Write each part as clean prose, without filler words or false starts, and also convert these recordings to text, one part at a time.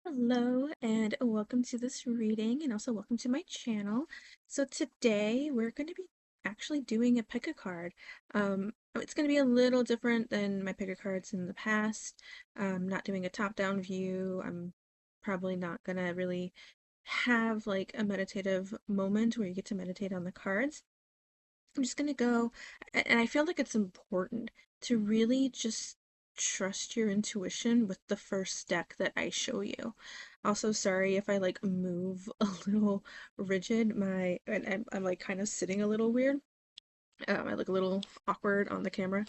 Hello and welcome to this reading and also welcome to my channel. So today we're going to be actually doing a pick a card. It's going to be a little different than my pick a cards in the past. I'm not doing a top-down view. I'm probably not going to really have like a meditative moment where you get to meditate on the cards. I'm just gonna go, and I feel like it's important to really just trust your intuition with the first deck that I show you. Also, sorry if I like move a little rigid. I'm like kind of sitting a little weird. I look a little awkward on the camera.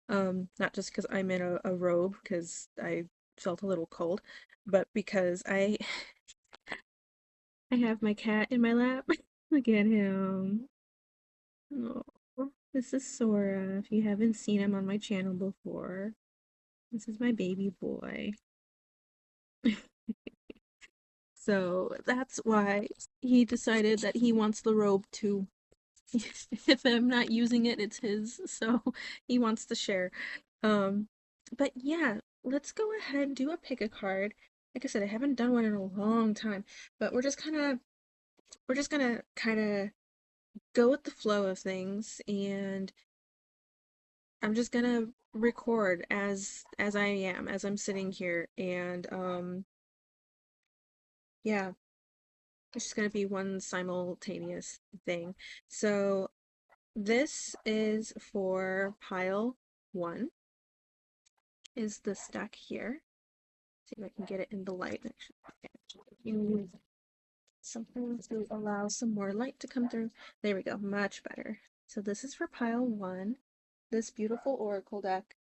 Not just because I'm in a robe because I felt a little cold, but because I have my cat in my lap. Look at him. Oh, this is Sora. If you haven't seen him on my channel before, this is my baby boy. So that's why he decided that he wants the robe too. If I'm not using it, it's his, so he wants to share. Um, but yeah, let's go ahead and do a pick a card. Like I said, I haven't done one in a long time, but we're just gonna kind of go with the flow of things, and I'm just gonna record as I am, as I'm sitting here, and yeah, it's just gonna be one simultaneous thing. So this is for pile one, is the stack here. See if I can get it in the light. Actually, use something to allow some more light to come through. There we go, much better. So this is for pile one, this beautiful oracle deck.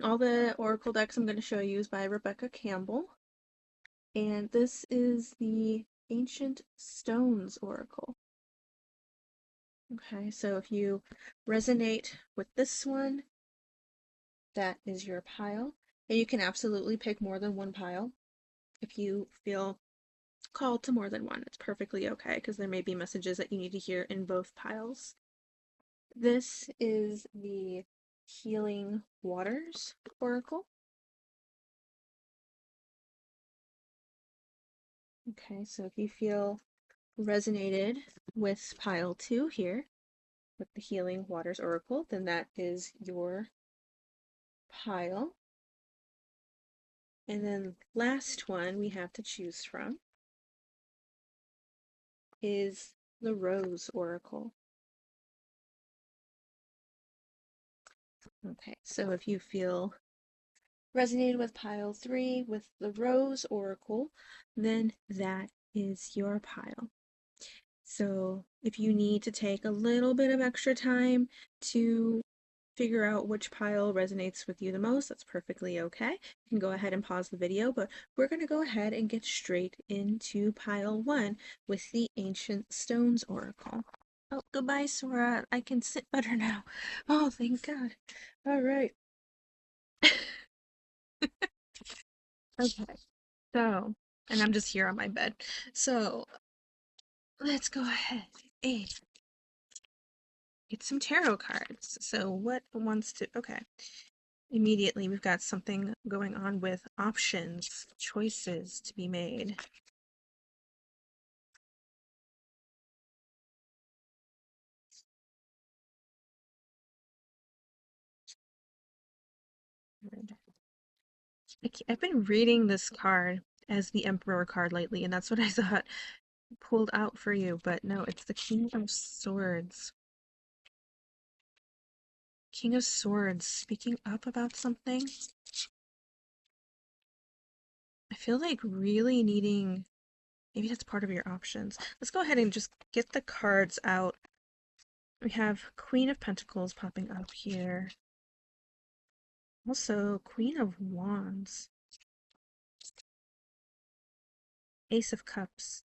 All the oracle decks I'm going to show you is by Rebecca Campbell. And this is the Ancient Stones Oracle. Okay, so if you resonate with this one, that is your pile. And you can absolutely pick more than one pile. If you feel called to more than one, it's perfectly okay because there may be messages that you need to hear in both piles. This is the Healing Waters Oracle. Okay, so if you feel resonated with pile two here, with the Healing Waters Oracle, then that is your pile. And then last one we have to choose from is the Rose Oracle. Okay, so if you feel resonated with pile three with the Rose Oracle, then that is your pile. So if you need to take a little bit of extra time to figure out which pile resonates with you the most, that's perfectly okay. You can go ahead and pause the video, but we're going to go ahead and get straight into pile one with the Ancient Stones Oracle. Oh, goodbye, Sora. I can sit better now. Oh, thank God. All right. Okay. So, and I'm just here on my bed. So, let's go ahead and get some tarot cards. So, what wants to. Okay. Immediately, we've got something going on with options, choices to be made. I've been reading this card as the Emperor card lately, and that's what I thought pulled out for you, but no, it's the King of Swords. King of Swords, speaking up about something. I feel like really needing, maybe that's part of your options. Let's go ahead and just get the cards out. We have Queen of Pentacles popping up here. Also, Queen of Wands. Ace of Cups.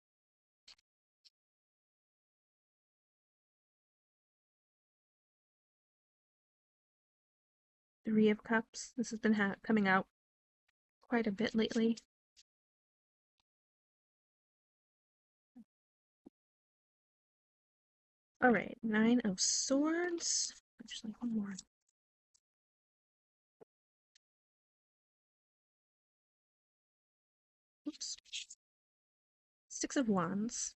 Three of Cups. This has been coming out quite a bit lately. Alright, Nine of Swords. Actually, one more. Oops. Six of Wands.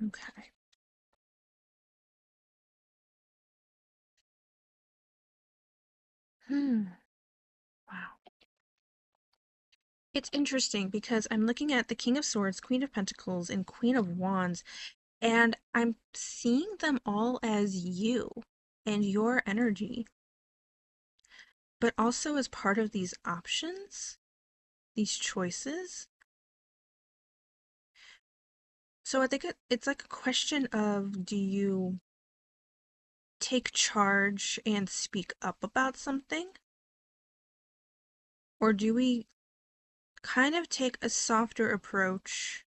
Okay. Wow. It's interesting because I'm looking at the King of Swords, Queen of Pentacles, and Queen of Wands, and I'm seeing them all as you and your energy, but also as part of these options, these choices. So I think it's like a question of, do you take charge and speak up about something? Or do we kind of take a softer approach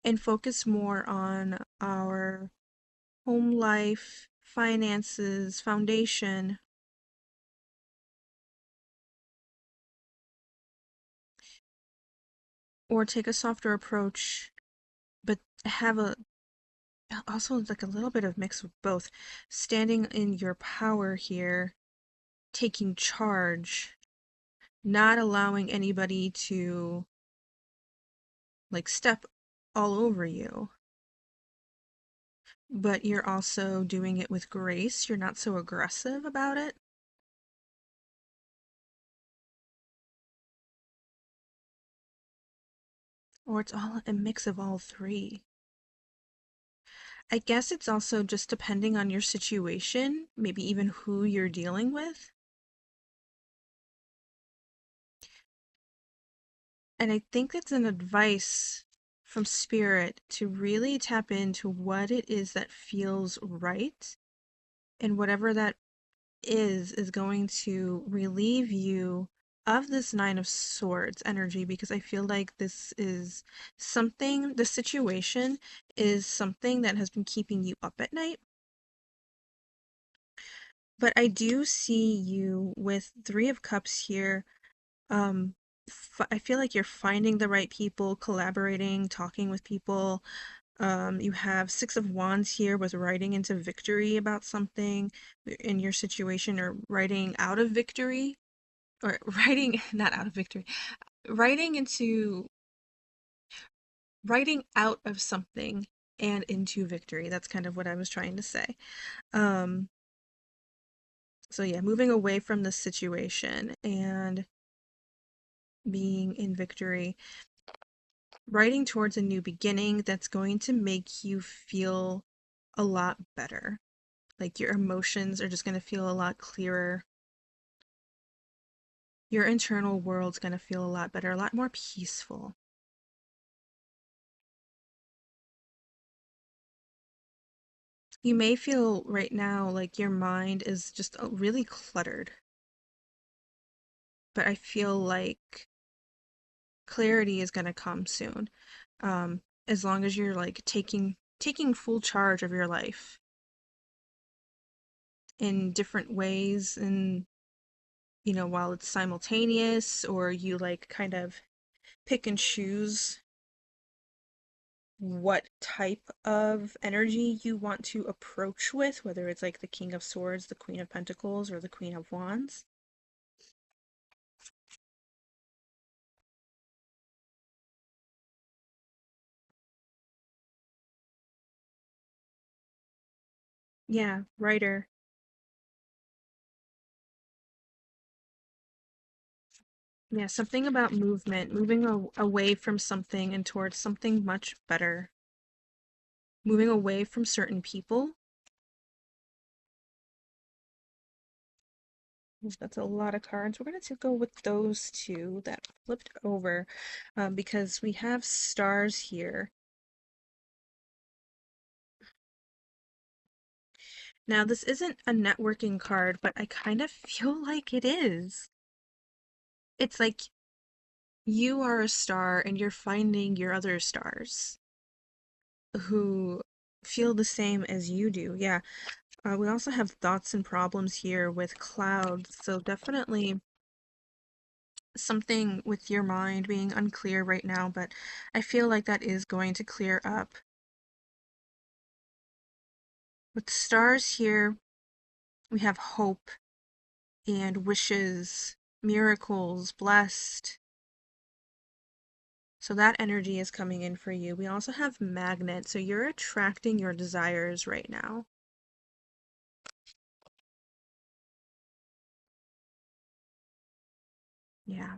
and focus more on our home life, finances, foundation, or take a softer approach, but have a also like a little bit of mix of both, standing in your power here, taking charge, not allowing anybody to like step all over you, but you're also doing it with grace. You're not so aggressive about it. Or it's all a mix of all three. I guess it's also just depending on your situation, maybe even who you're dealing with. And I think it's an advice from spirit to really tap into what it is that feels right. And whatever that is going to relieve you of this Nine of Swords energy, because I feel like this is something, the situation is something that has been keeping you up at night. But I do see you with Three of Cups here. Um, I feel like you're finding the right people, collaborating, talking with people. You have Six of Wands here with writing into victory about something in your situation, or writing out of victory, or writing, not out of victory, writing into, writing out of something and into victory. That's kind of what I was trying to say. Um, so yeah, moving away from this situation and being in victory, writing towards a new beginning that's going to make you feel a lot better. Like your emotions are just going to feel a lot clearer. Your internal world's going to feel a lot better, a lot more peaceful. You may feel right now like your mind is just really cluttered, but I feel like clarity is going to come soon. As long as you're like taking full charge of your life in different ways, and while it's simultaneous, or you like kind of pick and choose what type of energy you want to approach with, whether it's like the King of Swords, the Queen of Pentacles, or the Queen of Wands. Yeah, writer. Yeah, something about movement, moving away from something and towards something much better. Moving away from certain people. That's a lot of cards. We're going to go with those two that flipped over, because we have stars here. Now, this isn't a networking card, but I kind of feel like it is. It's like you are a star and you're finding your other stars who feel the same as you do. Yeah. We also have thoughts and problems here with clouds, so definitely something with your mind being unclear right now, but I feel like that is going to clear up. With stars here, we have hope and wishes miracles, blessed. So that energy is coming in for you. We also have magnet. So you're attracting your desires right now. Yeah.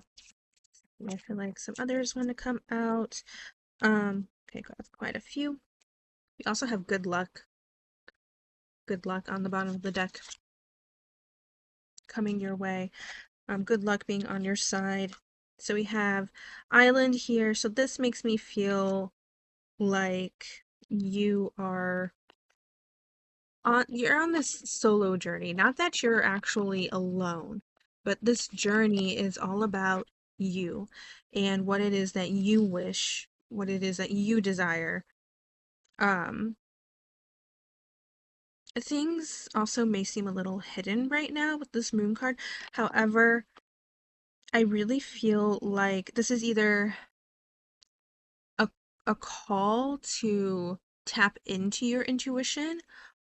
I feel like some others want to come out. Okay, got quite a few. We also have good luck. Good luck on the bottom of the deck coming your way. Good luck being on your side. So we have island here. So this makes me feel like you're on this solo journey. Not that you're actually alone, but this journey is all about you and what it is that you wish, what it is that you desire. Um, Things also may seem a little hidden right now with this moon card. However, I really feel like this is either a, a call to tap into your intuition,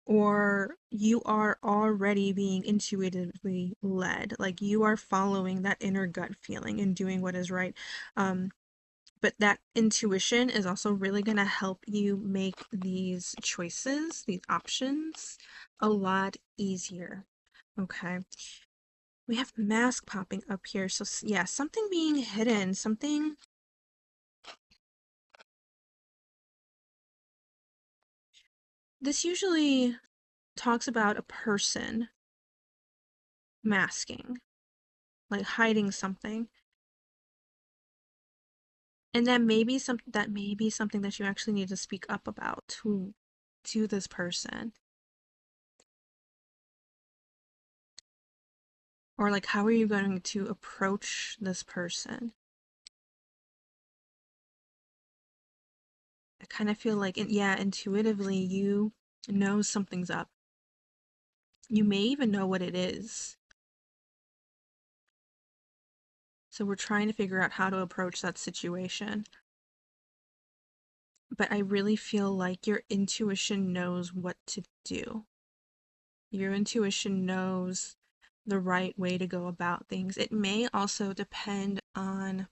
or you are already being intuitively led. Like you are following that inner gut feeling and doing what is right. But that intuition is also really going to help you make these choices, these options, a lot easier. Okay. We have mask popping up here. So, yeah, something being hidden, something. This usually talks about a person masking, like hiding something. And that may be something that you actually need to speak up about to this person. Or like how are you going to approach this person? I kind of feel like yeah, intuitively you know something's up. You may even know what it is. So we're trying to figure out how to approach that situation. But I really feel like your intuition knows what to do. Your intuition knows the right way to go about things. It may also depend on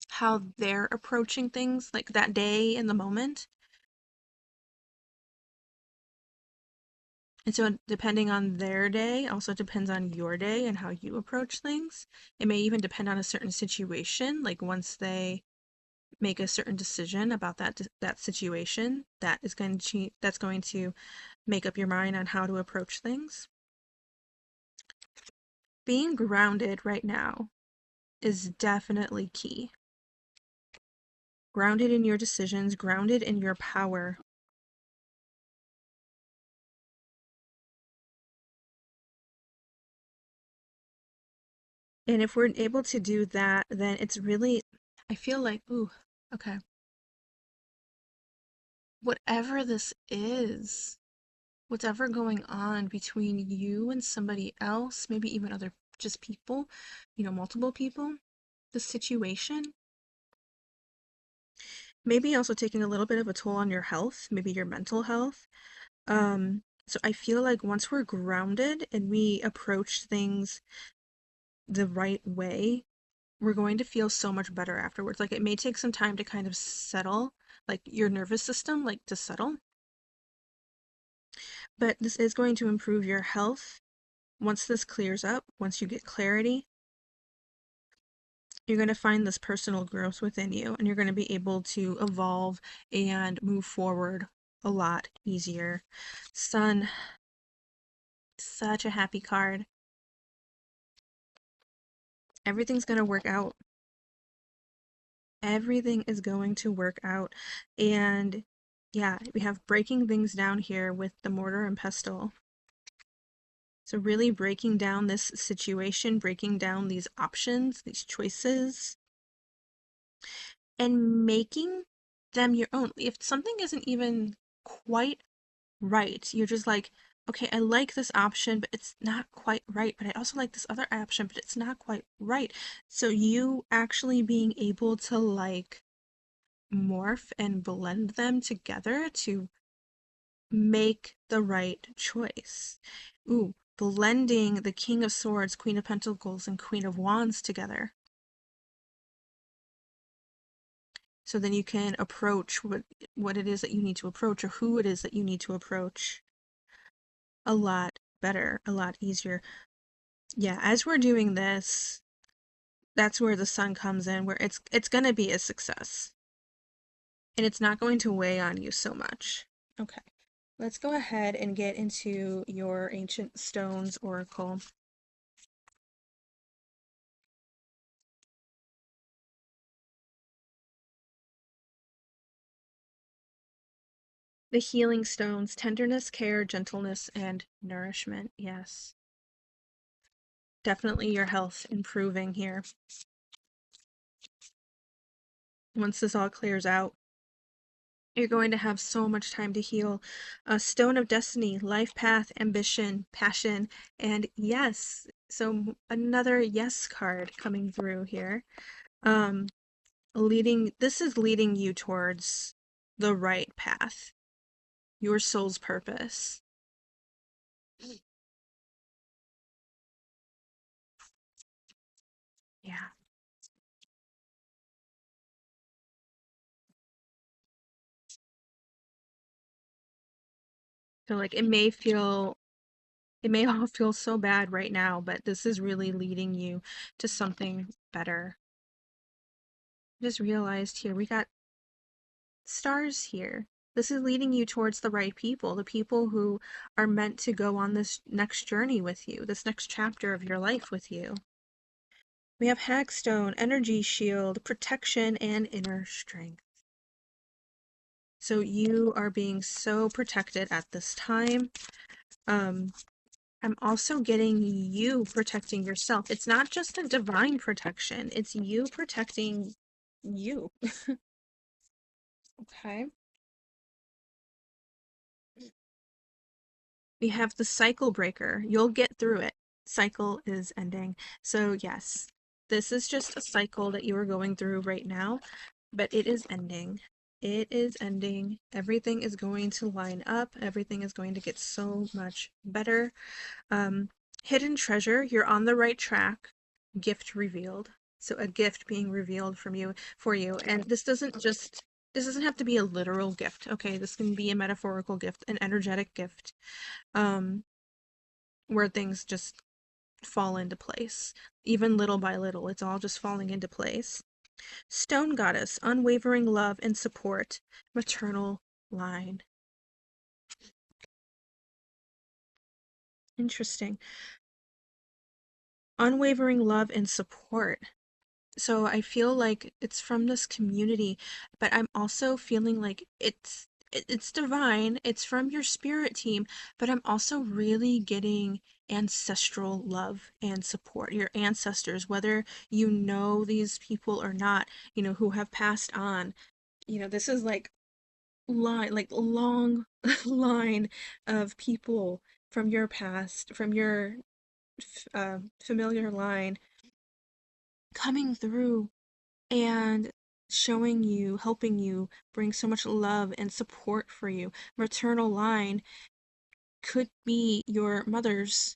how they're approaching things, like that day in the moment. And so, depending on their day, also depends on your day and how you approach things. It may even depend on a certain situation, like once they make a certain decision about that situation, that's going to make up your mind on how to approach things. Being grounded right now is definitely key. Grounded in your decisions, grounded in your power. And if we're able to do that, then it's really, I feel like, ooh, okay. Whatever this is, whatever going on between you and somebody else, maybe even other just people, multiple people, the situation, maybe also taking a little bit of a toll on your health, maybe your mental health. So I feel like once we're grounded and we approach things the right way, we're going to feel so much better afterwards. Like it may take some time to kind of settle, like your nervous system, like to settle, but this is going to improve your health. Once this clears up, once you get clarity, you're going to find this personal growth within you and you're going to be able to evolve and move forward a lot easier. Sun, such a happy card. Everything's going to work out. Everything is going to work out. And yeah, we have breaking things down here with the mortar and pestle. So really breaking down this situation, breaking down these options, these choices, and making them your own. If something isn't even quite right, you're just like, okay, I like this option, but it's not quite right. But I also like this other option, but it's not quite right. So you actually being able to like morph and blend them together to make the right choice. Ooh, blending the King of Swords, Queen of Pentacles, and Queen of Wands together. So then you can approach what it is that you need to approach, or who it is that you need to approach, a lot better, a lot easier. Yeah, as we're doing this, that's where the sun comes in, where it's going to be a success. And it's not going to weigh on you so much. Okay. Let's go ahead and get into your Ancient Stones Oracle. The healing stones, tenderness, care, gentleness, and nourishment. Yes. Definitely your health improving here. Once this all clears out, you're going to have so much time to heal. A stone of destiny, life path, ambition, passion, and yes. So another yes card coming through here. This is leading you towards the right path, your soul's purpose. Yeah. So like it may all feel so bad right now, but this is really leading you to something better. Just realized here we got stars here. This is leading you towards the right people, the people who are meant to go on this next journey with you, this next chapter of your life with you. We have Hagstone, Energy Shield, Protection, and Inner Strength. So you are being so protected at this time. I'm also getting you protecting yourself. It's not just a divine protection, it's you protecting you. Okay. We have the cycle breaker. You'll get through it. Cycle is ending. So, yes, this is just a cycle that you are going through right now, but it is ending. It is ending. Everything is going to line up. Everything is going to get so much better. Hidden treasure, you're on the right track. Gift revealed. So a gift being revealed from you for you. And this doesn't have to be a literal gift, okay? This can be a metaphorical gift, an energetic gift. Where things just fall into place. Even little by little, it's all just falling into place. Stone Goddess, unwavering love and support, maternal line. Interesting. Unwavering love and support. So I feel like it's from this community, but I'm also feeling like it's divine. It's from your spirit team, but I'm also really getting ancestral love and support. Your ancestors, whether you know these people or not, who have passed on. This is like long line of people from your past, from your familiar line coming through and showing you, helping you, bring so much love and support for you. Maternal line could be your mother's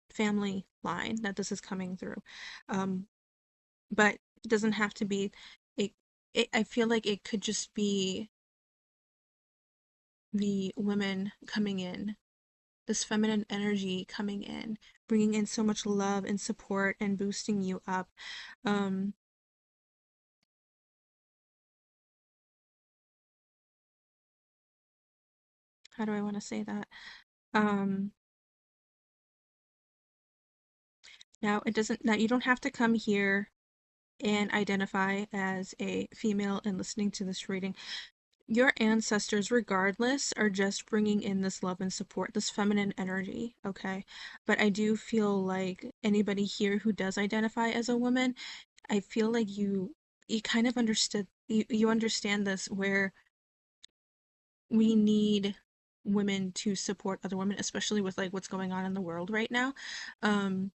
family line that this is coming through. Um, but it doesn't have to be. It, I feel like it could just be the women coming in, this feminine energy coming in, bringing in so much love and support and boosting you up. Um, how do I want to say that? Um, now you don't have to come here and identify as a female and listening to this reading. Your ancestors, regardless, are just bringing in this love and support, this feminine energy, okay? But I do feel like anybody here who does identify as a woman, I feel like you kind of you understand this, where we need women to support other women, especially with like what's going on in the world right now. Um,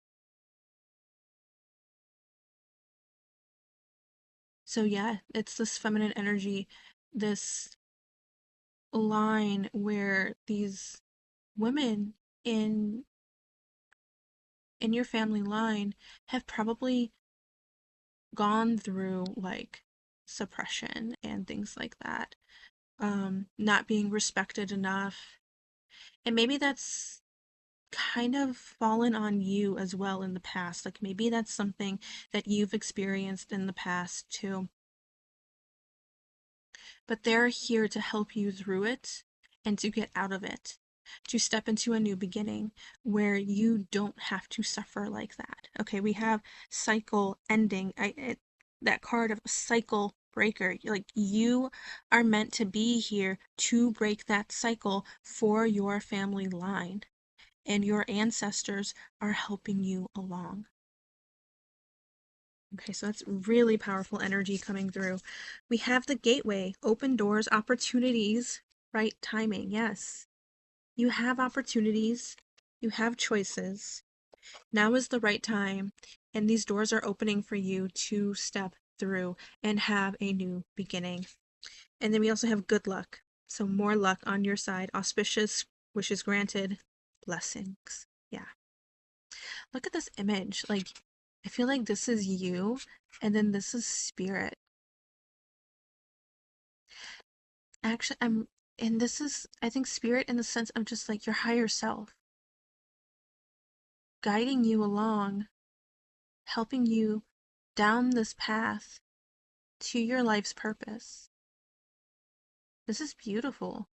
so yeah, it's this feminine energy, this line where these women in in your family line have probably gone through like suppression and things like that, not being respected enough. And maybe that's kind of fallen on you as well in the past. Like maybe that's something that you've experienced in the past too. But they're here to help you through it and to get out of it, to step into a new beginning where you don't have to suffer like that. Okay, we have cycle ending. That card of cycle breaker. Like you are meant to be here to break that cycle for your family line, and your ancestors are helping you along. Okay, so that's really powerful energy coming through. We have the gateway, open doors, opportunities, right timing. Yes, you have opportunities, you have choices. Now is the right time, and these doors are opening for you to step through and have a new beginning. And then we also have good luck. So more luck on your side, auspicious wishes granted, blessings. Yeah. Look at this image. Like, I feel like this is you, and then this is spirit. Actually, and this is, I think, spirit in the sense of just like your higher self, guiding you along, helping you down this path to your life's purpose. This is beautiful.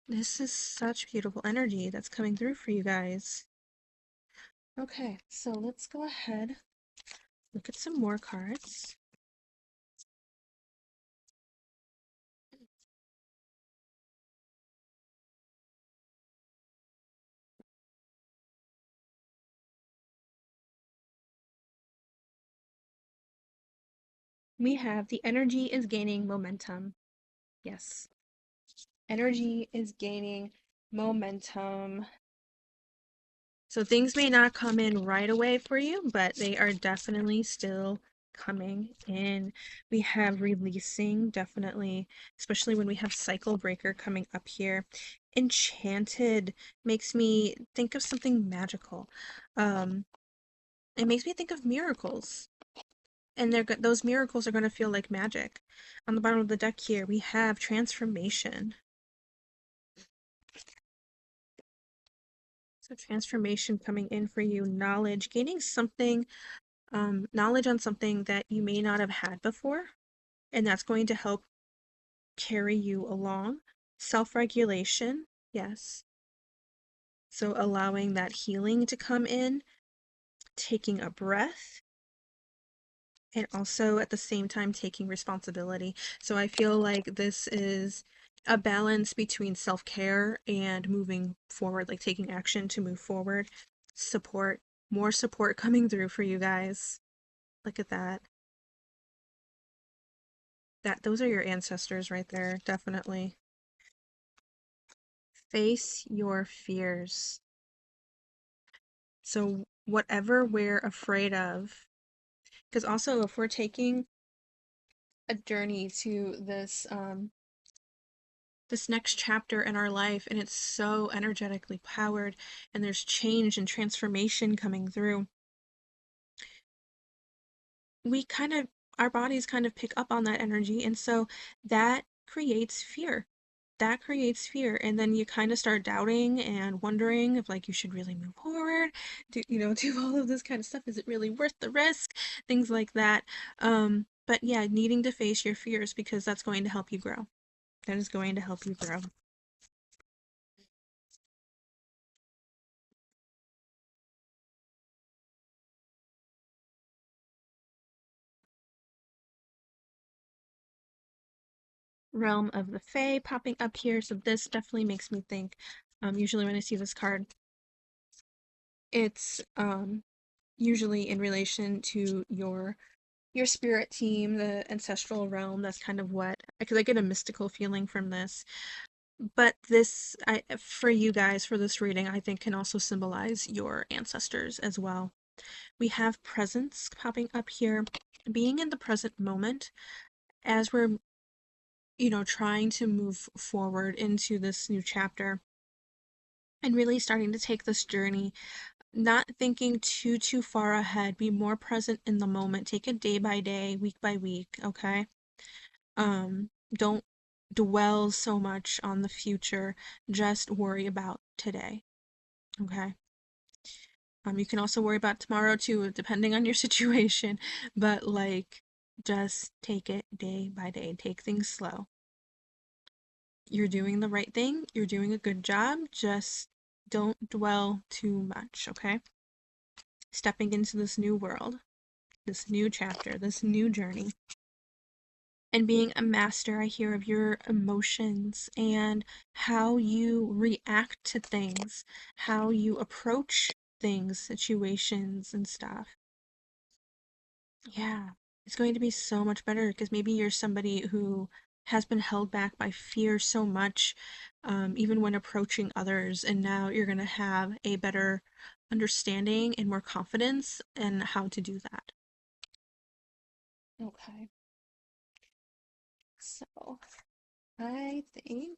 This is such beautiful energy that's coming through for you guys. Okay, so let's go ahead, look at some more cards. We have the energy is gaining momentum. Yes, energy is gaining momentum. So things may not come in right away for you, but they are definitely still coming in. We have releasing, definitely, especially when we have cycle breaker coming up here. Enchanted makes me think of something magical. It makes me think of miracles. And those miracles are going to feel like magic. On the bottom of the deck here, we have transformation. So transformation coming in for you, knowledge, gaining something, knowledge on something that you may not have had before, and that's going to help carry you along. Self-regulation, yes. So allowing that healing to come in, taking a breath, and also at the same time taking responsibility. So I feel like this is a balance between self-care and moving forward, like taking action to move forward. Support, more support coming through for you guys. Look at that. Those are your ancestors right there, definitely. Face your fears. So whatever we're afraid of, because also if we're taking a journey to this next chapter in our life and it's so energetically powered and there's change and transformation coming through, we kind of, our bodies kind of pick up on that energy, and so that creates fear. That creates fear, and then you kind of start doubting and wondering if like you should really move forward, do do all of this kind of stuff. Is it really worth the risk? Things like that. But yeah, needing to face your fears because that's going to help you grow. That is going to help you grow. Realm of the Fae popping up here, so this definitely makes me think, usually when I see this card, it's usually in relation to your spirit team, the ancestral realm. That's kind of what, because I get a mystical feeling from this. But this, for you guys, for this reading, I think can also symbolize your ancestors as well. We have presence popping up here, being in the present moment as we're, trying to move forward into this new chapter. and really starting to take this journey, not thinking too far ahead, be more present in the moment, take it day by day, week by week, okay? Don't dwell so much on the future, just worry about today, okay? You can also worry about tomorrow too, depending on your situation, but like just take it day by day, take things slow. You're doing the right thing, you're doing a good job, just don't dwell too much, okay? Stepping into this new world, this new chapter, this new journey. And being a master, I hear of your emotions and how you react to things, how you approach things, situations, and stuff. Yeah, it's going to be so much better because maybe you're somebody who has been held back by fear so much, even when approaching others, and now you're going to have a better understanding and more confidence in how to do that. Okay, so I think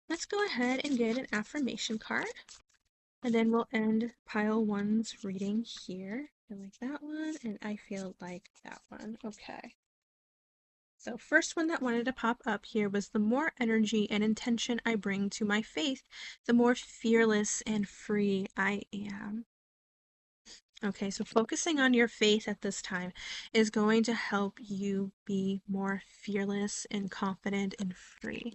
let's go ahead and get an affirmation card, and then we'll end pile one's reading here. I like that one, and I feel like that one. Okay. So, first one that wanted to pop up here was the more energy and intention I bring to my faith, the more fearless and free I am. Okay, so focusing on your faith at this time is going to help you be more fearless and confident and free.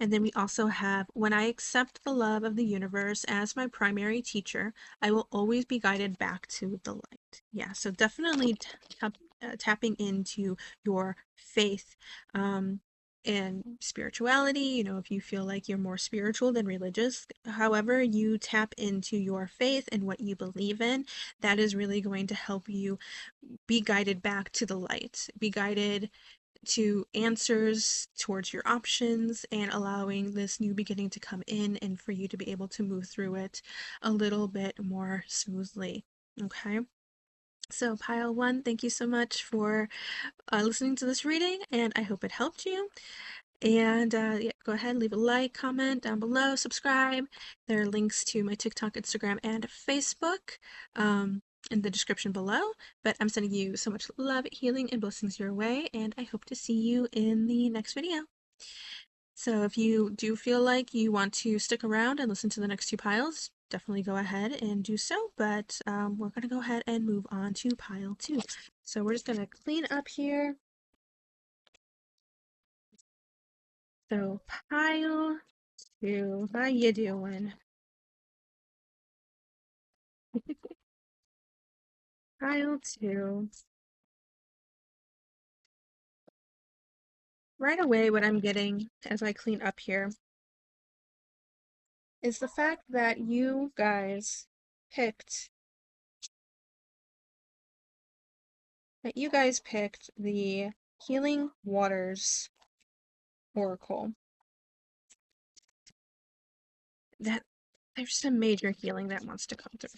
And then we also have, when I accept the love of the universe as my primary teacher, I will always be guided back to the light. Yeah, so definitely tapping into your faith and spirituality. You know, if you feel like you're more spiritual than religious, however you tap into your faith and what you believe in, that is really going to help you be guided back to the light, be guided to answers towards your options, and allowing this new beginning to come in and for you to be able to move through it a little bit more smoothly. Okay. So, pile one, thank you so much for listening to this reading, and I hope it helped you. And yeah, go ahead, leave a like, comment down below, subscribe. There are links to my TikTok, Instagram, and Facebook in the description below. But I'm sending you so much love, healing, and blessings your way, and I hope to see you in the next video. So if you do feel like you want to stick around and listen to the next two piles, definitely go ahead and do so. But we're going to go ahead and move on to pile two. So we're just going to clean up here. So pile two, how you doing? Pile two. Right away, what I'm getting as I clean up here is the fact that you guys picked the Healing Waters Oracle. That there's some major healing that wants to come through.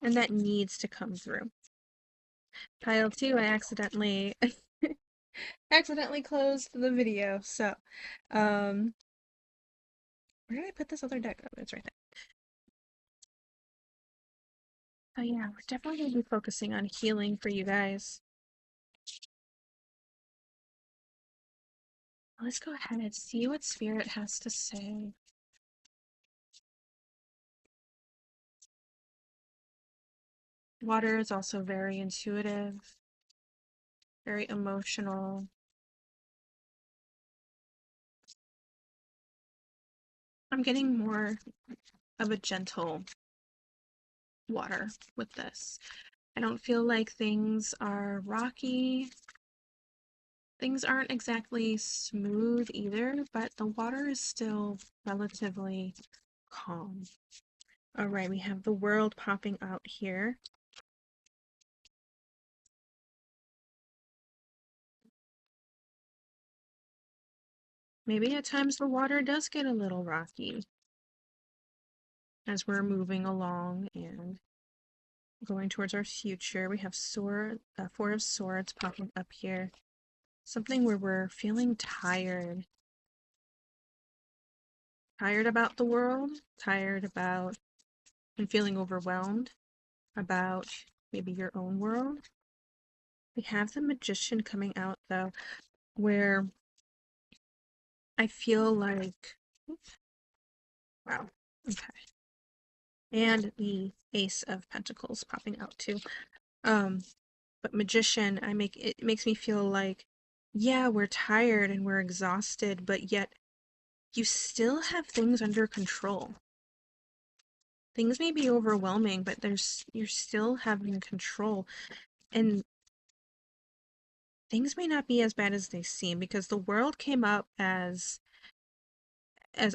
And that needs to come through. Pile two, I accidentally closed the video. So, where did I put this other deck? Oh, it's right there. Oh yeah, we're definitely going to be focusing on healing for you guys. Let's go ahead and see what Spirit has to say. Water is also very intuitive, very emotional. I'm getting more of a gentle water with this. I don't feel like things are rocky. Things aren't exactly smooth either, but the water is still relatively calm. All right, we have the world popping out here. Maybe at times the water does get a little rocky as we're moving along and going towards our future. We have Four of Swords popping up here. Something where we're feeling tired. tired about the world, tired about and feeling overwhelmed about maybe your own world. We have the Magician coming out though, where I feel like, wow, okay. And the Ace of Pentacles popping out too. Um, but Magician, it makes me feel like, yeah, we're tired and we're exhausted, but yet you still have things under control. Things may be overwhelming, but you're still having control. And things may not be as bad as they seem because the world came up as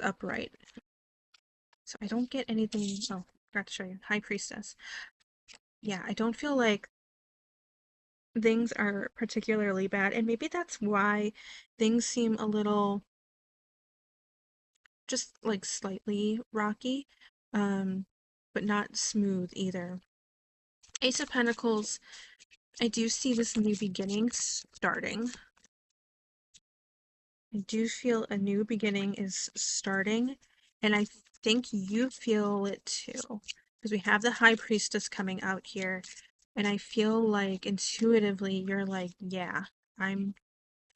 upright. So I don't get anything. Oh, forgot to show you. High Priestess. Yeah, I don't feel like things are particularly bad, and maybe that's why things seem a little just like slightly rocky, um, but not smooth either. Ace of Pentacles, I do see this new beginning starting. I do feel a new beginning is starting, and I think you feel it too, because we have the High Priestess coming out here, and I feel like intuitively you're like, yeah, I'm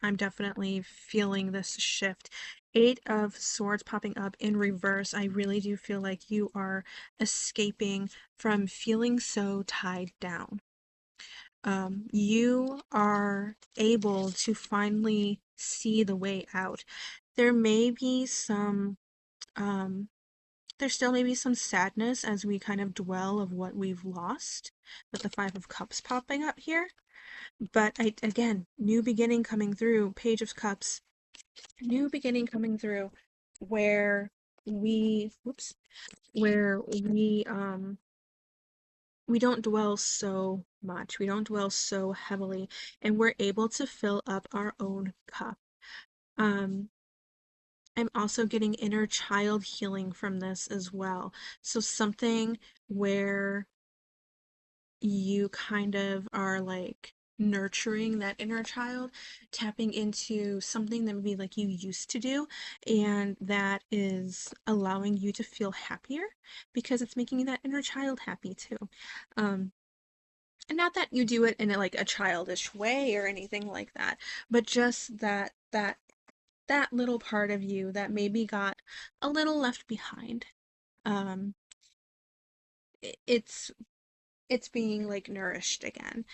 I'm definitely feeling this shift. Eight of Swords popping up in reverse. I really do feel like you are escaping from feeling so tied down. You are able to finally see the way out. There may be some, um, there still may be some sadness as we kind of dwell of what we've lost with the Five of Cups popping up here. But again, new beginning coming through, Page of Cups, new beginning coming through where whoops, where we don't dwell so much. We don't dwell so heavily, and we're able to fill up our own cup. Um, I'm also getting inner child healing from this as well. So something where you kind of are like nurturing that inner child, tapping into something that maybe like you used to do, and that is allowing you to feel happier because it's making that inner child happy too. Um, and not that you do it in like a childish way or anything like that, but just that little part of you that maybe got a little left behind. Um, it's it's being like nourished again.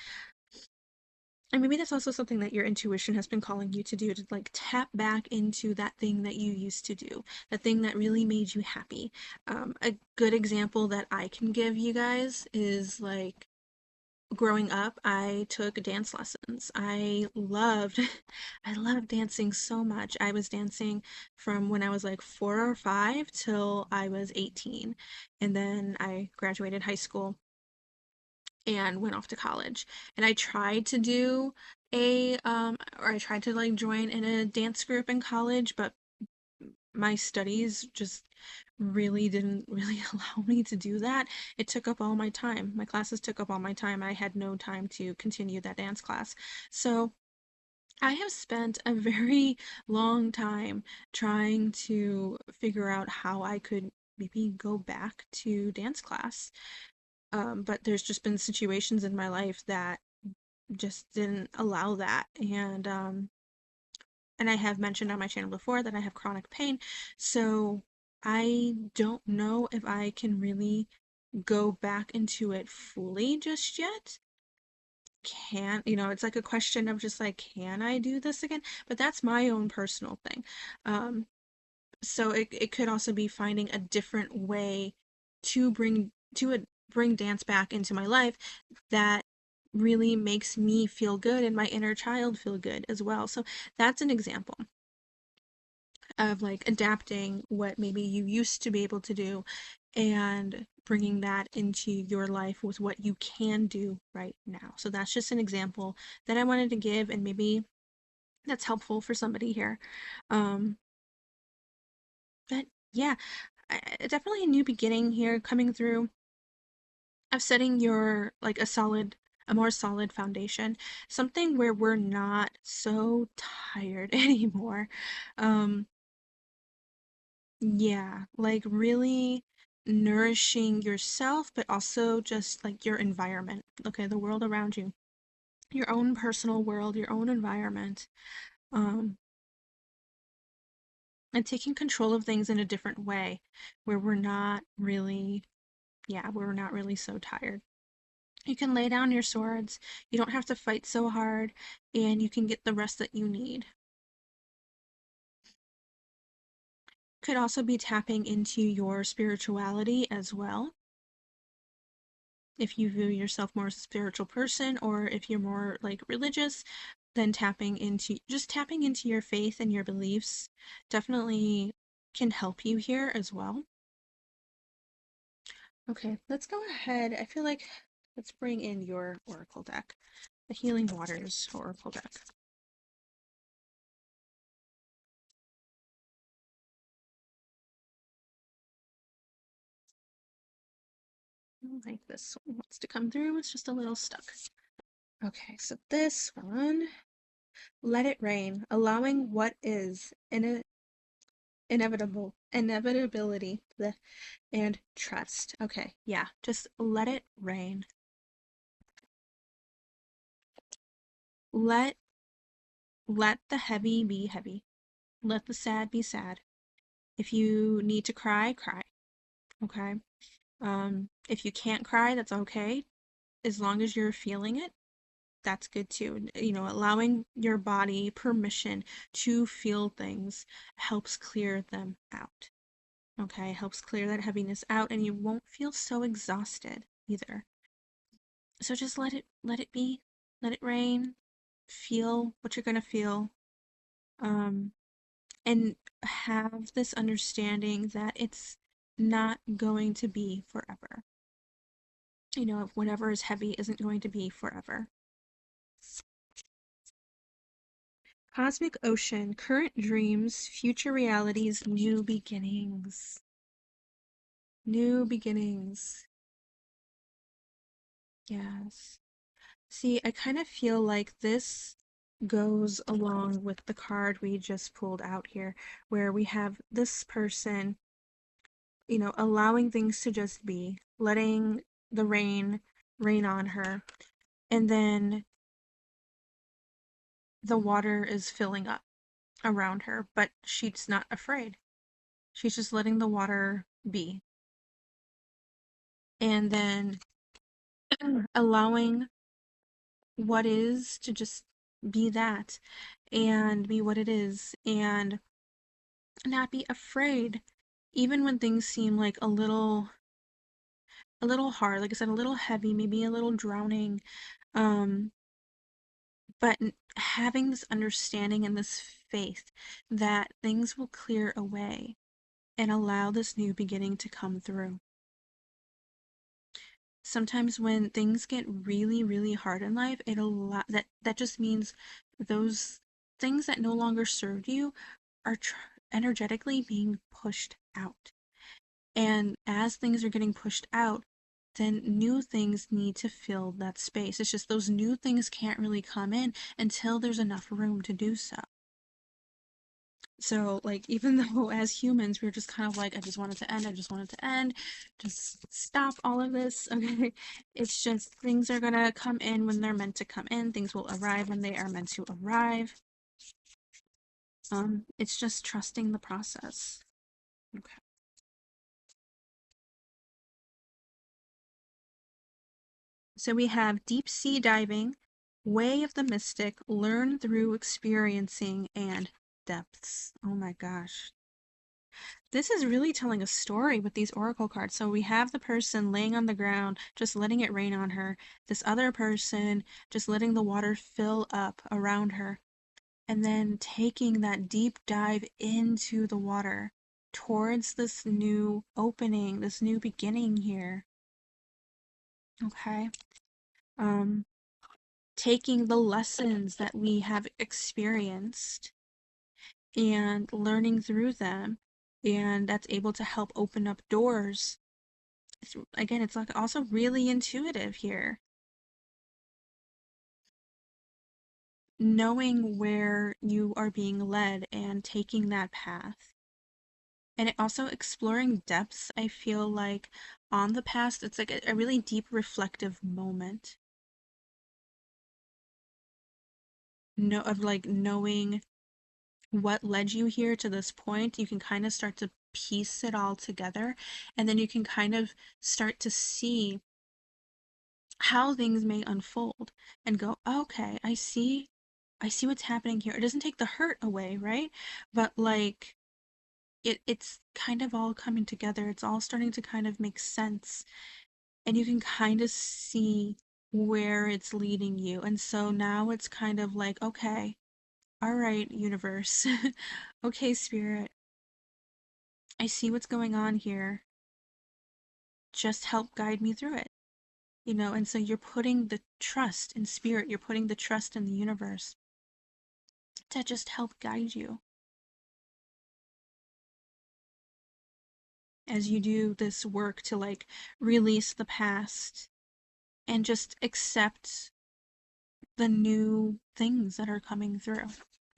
And maybe that's also something that your intuition has been calling you to do, to like tap back into that thing that you used to do, that thing that really made you happy. A good example that I can give you guys is like growing up, I took dance lessons. I loved I loved dancing so much. I was dancing from when I was like 4 or 5 till I was 18. And then I graduated high school and went off to college. And I tried to do or I tried to like join in a dance group in college, but my studies just really didn't really allow me to do that. It took up all my time. My classes took up all my time. I had no time to continue that dance class. So I have spent a very long time trying to figure out how I could maybe go back to dance class. But there's just been situations in my life that just didn't allow that. And I have mentioned on my channel before that I have chronic pain. So I don't know if I can really go back into it fully just yet. It's like a question of just like, can I do this again? But that's my own personal thing. Um, so it could also be finding a different way to bring dance back into my life that really makes me feel good and my inner child feel good as well. So that's an example of like adapting what maybe you used to be able to do and bringing that into your life with what you can do right now. So that's just an example that I wanted to give, and maybe that's helpful for somebody here. Um, but yeah, definitely a new beginning here coming through of setting your like a more solid foundation, something where we're not so tired anymore. Um, Yeah, like really nourishing yourself, but also just like your environment. Okay, the world around you, your own personal world, your own environment. Um, and taking control of things in a different way where we're not really, yeah, we're not really so tired. You can lay down your swords, you don't have to fight so hard, and you can get the rest that you need. Could also be tapping into your spirituality as well. If you view yourself more as a spiritual person, or if you're more like religious, then tapping into your faith and your beliefs definitely can help you here as well. Okay, let's go ahead. I feel like let's bring in your oracle deck, the Healing Waters oracle deck. Like this one wants to come through, it's just a little stuck. Okay, so this one, let it rain, allowing what is inevitability, and trust. Okay, yeah, just let it rain. Let let the heavy be heavy. Let the sad be sad. If you need to cry, cry. Okay. If you can't cry, that's okay. As long as you're feeling it, that's good too. Allowing your body permission to feel things helps clear them out. Okay, helps clear that heaviness out, and you won't feel so exhausted either. So just let it be, let it rain, feel what you're gonna feel, um, and have this understanding that it's not going to be forever. Whatever is heavy isn't going to be forever. Cosmic ocean, current dreams, future realities, new beginnings. New beginnings. Yes. See, I kind of feel like this goes along with the card we just pulled out here, where we have this person, allowing things to just be, letting the rain on her, and then the water is filling up around her, but she's not afraid. She's just letting the water be. And then allowing what is to just be that and be what it is and not be afraid even when things seem like a little hard, like I said, a little heavy, maybe a little drowning. um but having this understanding and this faith that things will clear away and allow this new beginning to come through. Sometimes when things get really, really hard in life, that just means those things that no longer served you are energetically being pushed out. And as things are getting pushed out, then new things need to fill that space. It's just those new things can't really come in until there's enough room to do so. So, like, even though as humans, we're just kind of like, I just want it to end, I just want it to end, just stop all of this, okay? It's just things are gonna come in when they're meant to come in, things will arrive when they are meant to arrive. It's just trusting the process. Okay. So we have deep sea diving, way of the mystic, learn through experiencing, and depths. Oh my gosh. This is really telling a story with these oracle cards. So we have the person laying on the ground, just letting it rain on her. This other person just letting the water fill up around her. And then taking that deep dive into the water towards this new opening, this new beginning here. Okay. Um, Taking the lessons that we have experienced and learning through them, and that's able to help open up doors. Again, it's like also really intuitive here, knowing where you are being led and taking that path. And it also exploring depths, I feel like on the past, it's like a really deep reflective moment. No, of like knowing what led you here to this point. You can kind of start to piece it all together, and then you can kind of start to see how things may unfold and go, okay, I see what's happening here. It doesn't take the hurt away, right? But like it's kind of all coming together. It's all starting to kind of make sense. And you can kind of see where it's leading you. And so now it's kind of like, okay, all right, universe. Okay, spirit, I see what's going on here. Just help guide me through it. And so you're putting the trust in spirit, you're putting the trust in the universe to just help guide you as you do this work to like release the past and just accept the new things that are coming through.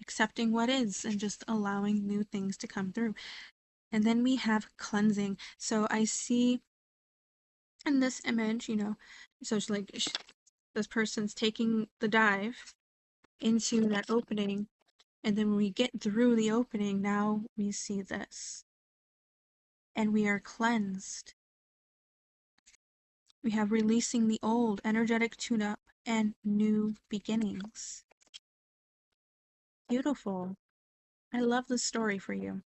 Accepting what is and just allowing new things to come through. And then we have cleansing. So I see in this image, so it's like this person's taking the dive into that opening. And then when we get through the opening, now we see this. And we are cleansed. We have releasing the old, energetic tune-up, and new beginnings. Beautiful. I love this story for you.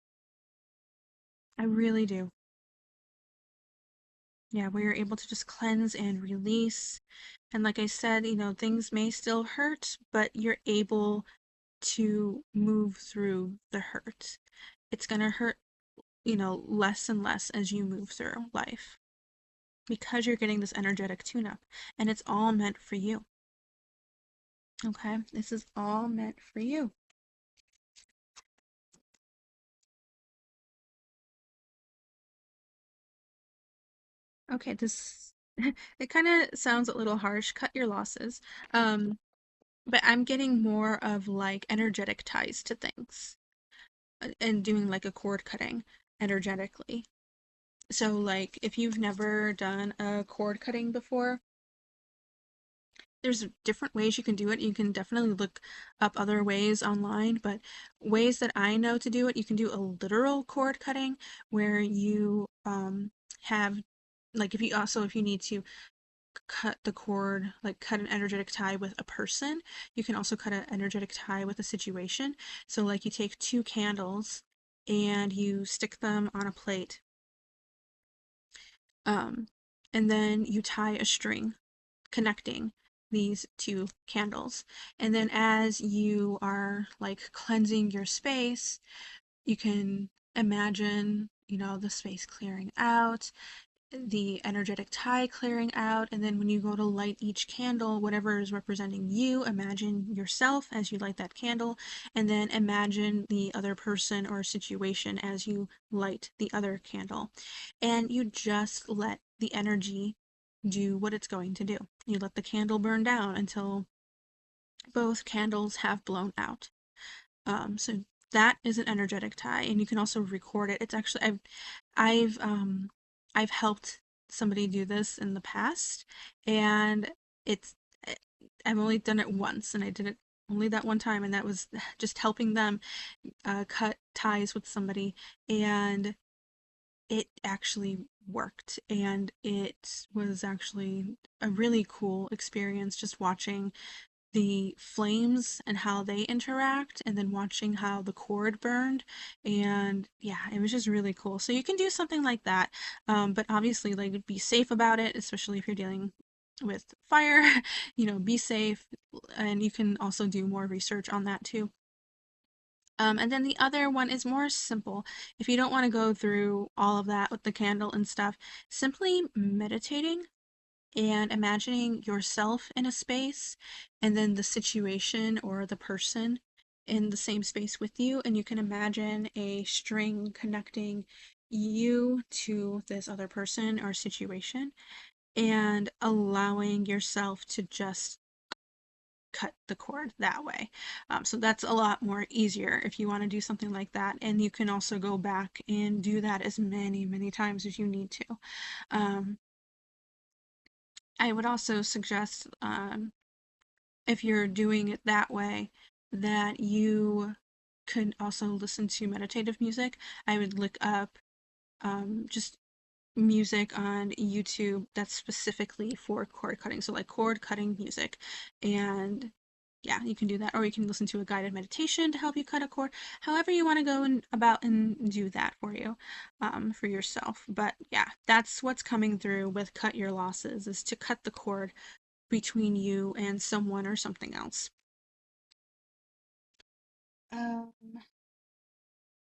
I really do. Yeah, where you're able to just cleanse and release. And like I said, things may still hurt, but you're able to move through the hurt. It's going to hurt, less and less as you move through life because you're getting this energetic tune up and it's all meant for you. Okay, this is all meant for you. Okay, this it kind of sounds a little harsh. Cut your losses. Um, but I'm getting more of like energetic ties to things and doing like a cord cutting energetically. So like if you've never done a cord cutting before, there's different ways you can do it. You can definitely look up other ways online, but ways that I know to do it, you can do a literal cord cutting where you have like if you need to cut the cord, like cut an energetic tie with a person, you can also cut an energetic tie with a situation. So like you take two candles and you stick them on a plate. Um, and then you tie a string connecting these two candles. And then as you are like cleansing your space, you can imagine, the space clearing out, the energetic tie clearing out, and then when you go to light each candle, whatever is representing you, imagine yourself as you light that candle, and then imagine the other person or situation as you light the other candle. And you just let the energy do what it's going to do. You let the candle burn down until both candles have blown out. So that is an energetic tie, and you can also record it. It's actually I've helped somebody do this in the past, and it's I've only done it once, and I did it only that one time, and that was just helping them cut ties with somebody, and it actually worked, and it was actually a really cool experience just watching the flames and how they interact and then watching how the cord burned, and yeah, it was just really cool. So you can do something like that, but obviously like be safe about it, especially if you're dealing with fire. Be safe, and you can also do more research on that too. And then the other one is more simple. If you don't want to go through all of that with the candle and stuff, simply meditating and imagining yourself in a space and then the situation or the person in the same space with you. And you can imagine a string connecting you to this other person or situation and allowing yourself to just cut the cord that way. So that's a lot more easier if you want to do something like that. And you can also go back and do that as many, many times as you need to. Um, I would also suggest, if you're doing it that way, that you could also listen to meditative music. I would look up just music on YouTube that's specifically for cord cutting. So like cord cutting music. And yeah, you can do that. Or you can listen to a guided meditation to help you cut a cord. However you want to go and about and do that for you, for yourself. But yeah, that's what's coming through with cut your losses, is to cut the cord between you and someone or something else. Um,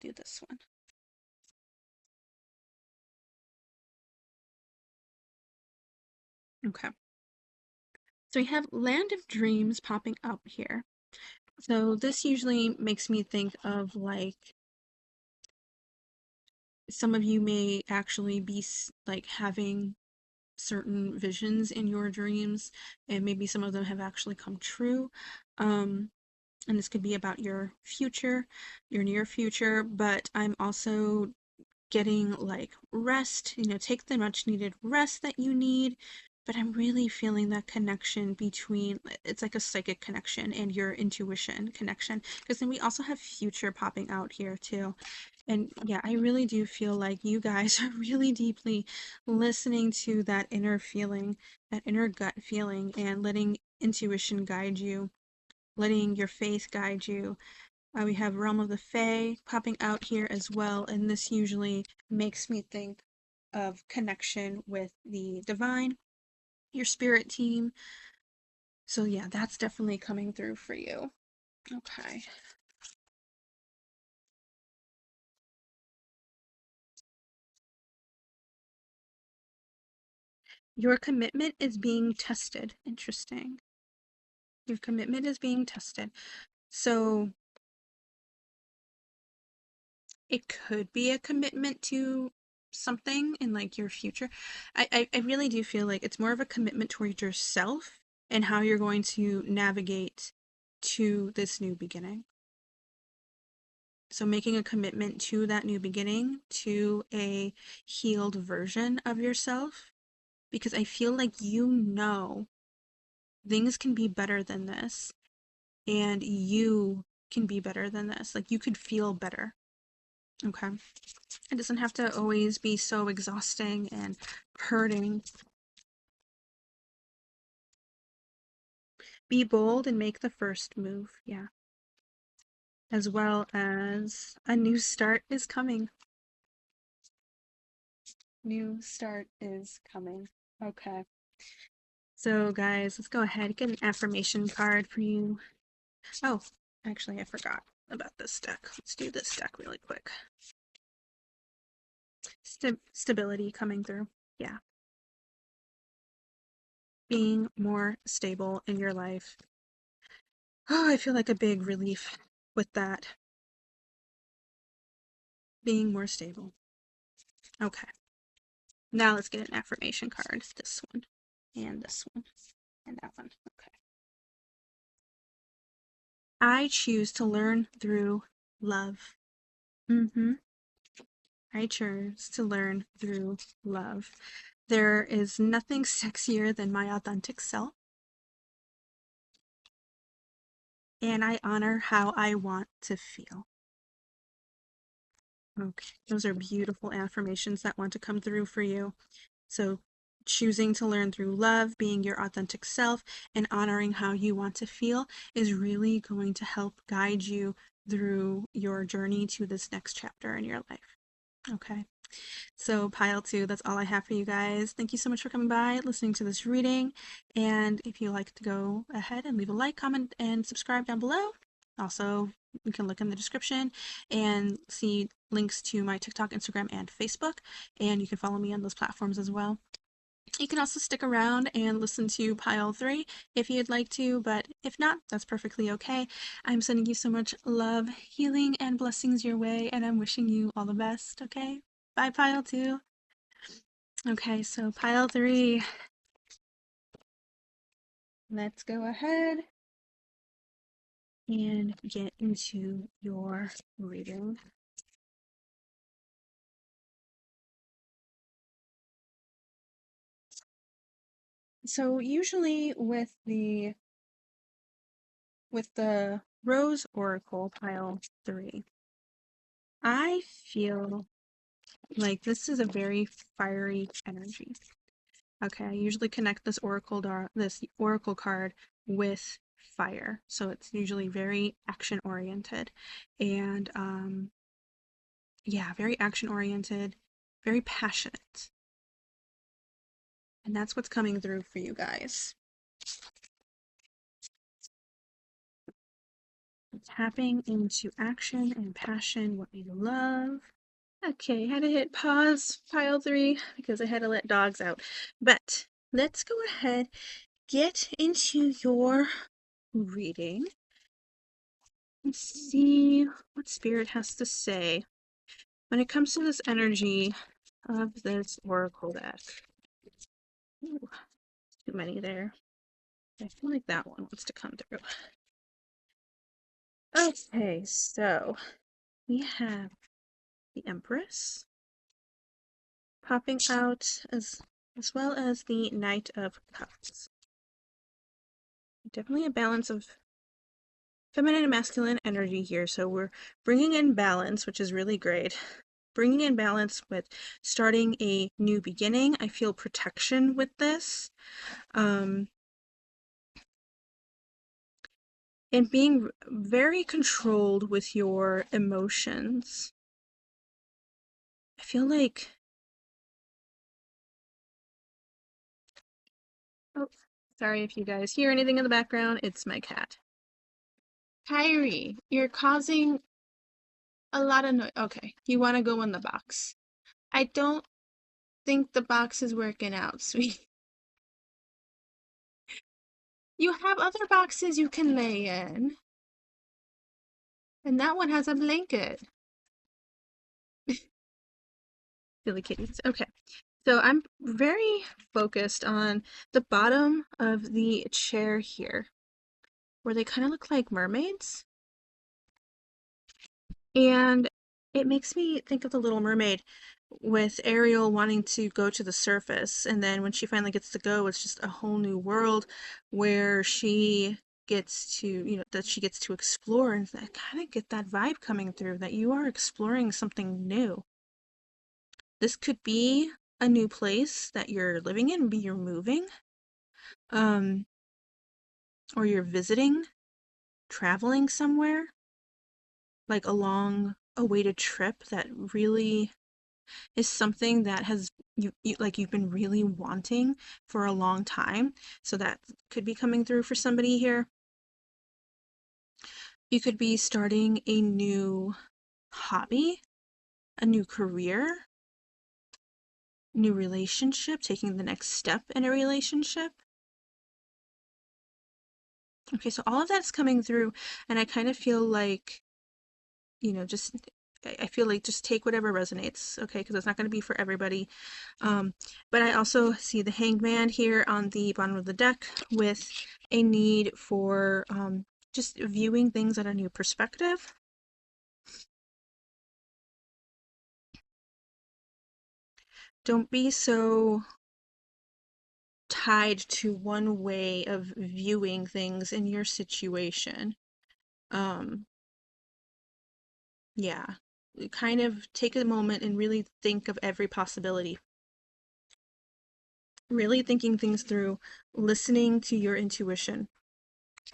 do this one. Okay. So we have Land of Dreams popping up here. So this usually makes me think of like some of you may actually be like having certain visions in your dreams, and maybe some of them have actually come true. Um, and this could be about your future, your near future, but I'm also getting like rest, take the much needed rest that you need. But I'm really feeling that connection between, it's like a psychic connection and your intuition connection. Because then we also have future popping out here too. And yeah, I really do feel like you guys are really deeply listening to that inner feeling, that inner gut feeling, and letting intuition guide you, letting your faith guide you. We have Realm of the Fae popping out here as well, and this usually makes me think of connection with the divine, your spirit team. So yeah, that's definitely coming through for you. Okay. Your commitment is being tested. Interesting. Your commitment is being tested. So it could be a commitment to something in like your future. I really do feel like it's more of a commitment towards yourself and how you're going to navigate to this new beginning. So making a commitment to that new beginning, to a healed version of yourself, because I feel like things can be better than this, and you can be better than this. Like you could feel better. Okay. It doesn't have to always be so exhausting and hurting. Be bold and make the first move. Yeah. As well as a new start is coming. New start is coming. Okay. So, guys, let's go ahead and get an affirmation card for you. Oh, actually, I forgot about this deck. Let's do this deck really quick. Stability coming through. Yeah. Being more stable in your life. Oh, I feel like a big relief with that. Being more stable. Okay. Now let's get an affirmation card. This one. And this one. And that one. Okay. I choose to learn through love. Mm-hmm. I choose to learn through love. There is nothing sexier than my authentic self, and I honor how I want to feel. Okay, those are beautiful affirmations that want to come through for you. So, choosing to learn through love, being your authentic self, and honoring how you want to feel is really going to help guide you through your journey to this next chapter in your life. Okay. So, pile two, that's all I have for you guys. Thank you so much for coming by, listening to this reading. And if you like to go ahead and leave a like, comment, and subscribe down below. Also, you can look in the description and see links to my TikTok, Instagram, and Facebook. And you can follow me on those platforms as well. You can also stick around and listen to Pile 3 if you'd like to, but if not, that's perfectly okay. I'm sending you so much love, healing, and blessings your way, and I'm wishing you all the best, okay? Bye, Pile 2. Okay, so Pile 3. Let's go ahead and get into your reading. So usually with the Rose Oracle pile 3, I feel like this is a very fiery energy. Okay, I usually connect this oracle card with fire, so it's usually very action oriented, and yeah, very action oriented, very passionate, and that's what's coming through for you guys. Tapping into action and passion, what we love. Okay, had to hit pause pile 3 because I had to let dogs out, but let's go ahead, get into your reading. Let's see what Spirit has to say when it comes to this energy of this Oracle deck. Ooh, too many there. I feel like that one wants to come through. Okay, so we have the Empress popping out as well as the Knight of Cups. Definitely a balance of feminine and masculine energy here, so we're bringing in balance, which is really great. Bringing in balance with starting a new beginning. I feel protection with this. And being very controlled with your emotions. I feel like, oh, sorry if you guys hear anything in the background, it's my cat. Kyrie, you're causing a lot of noise. Okay, you want to go in the box. I don't think the box is working out, sweet. You have other boxes you can lay in. And that one has a blanket. Silly kitties. Okay. So I'm very focused on the bottom of the chair here, where they kind of look like mermaids. And it makes me think of the Little Mermaid with Ariel wanting to go to the surface. And then when she finally gets to go, it's just a whole new world where she gets to, that she gets to explore. And I kind of get that vibe coming through that you are exploring something new. This could be a new place that you're living in, maybe you're moving, um, or you're visiting, traveling somewhere, like a long awaited trip that really is something that has like you've been really wanting for a long time. So that could be coming through for somebody here. You could be starting a new hobby, a new career, new relationship, taking the next step in a relationship. Okay, so all of that's coming through, and I kind of feel like, just I feel like just take whatever resonates, okay, because it's not going to be for everybody. But I also see the Hanged Man here on the bottom of the deck with a need for just viewing things at a new perspective. Don't be so tied to one way of viewing things in your situation. Um, yeah, kind of take a moment and really think of every possibility. Really thinking things through, listening to your intuition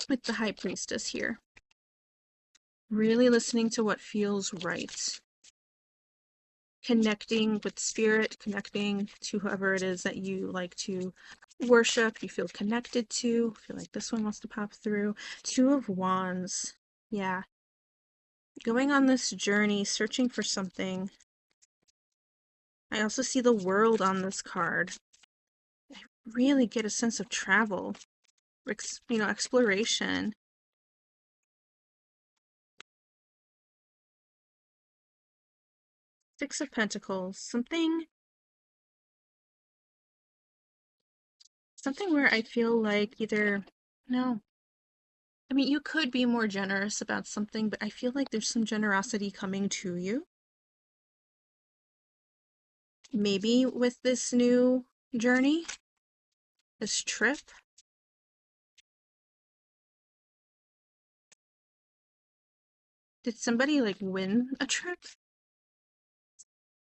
with the High Priestess here. Really listening to what feels right. Connecting with spirit, connecting to whoever it is that you like to worship, you feel connected to. I feel like this one wants to pop through. Two of Wands. Yeah. Going on this journey, searching for something. I also see the World on this card. I really get a sense of travel, exploration. Six of Pentacles. Something where I feel like no. I mean, you could be more generous about something, but I feel like there's some generosity coming to you. Maybe with this new journey, this trip. Did somebody like win a trip?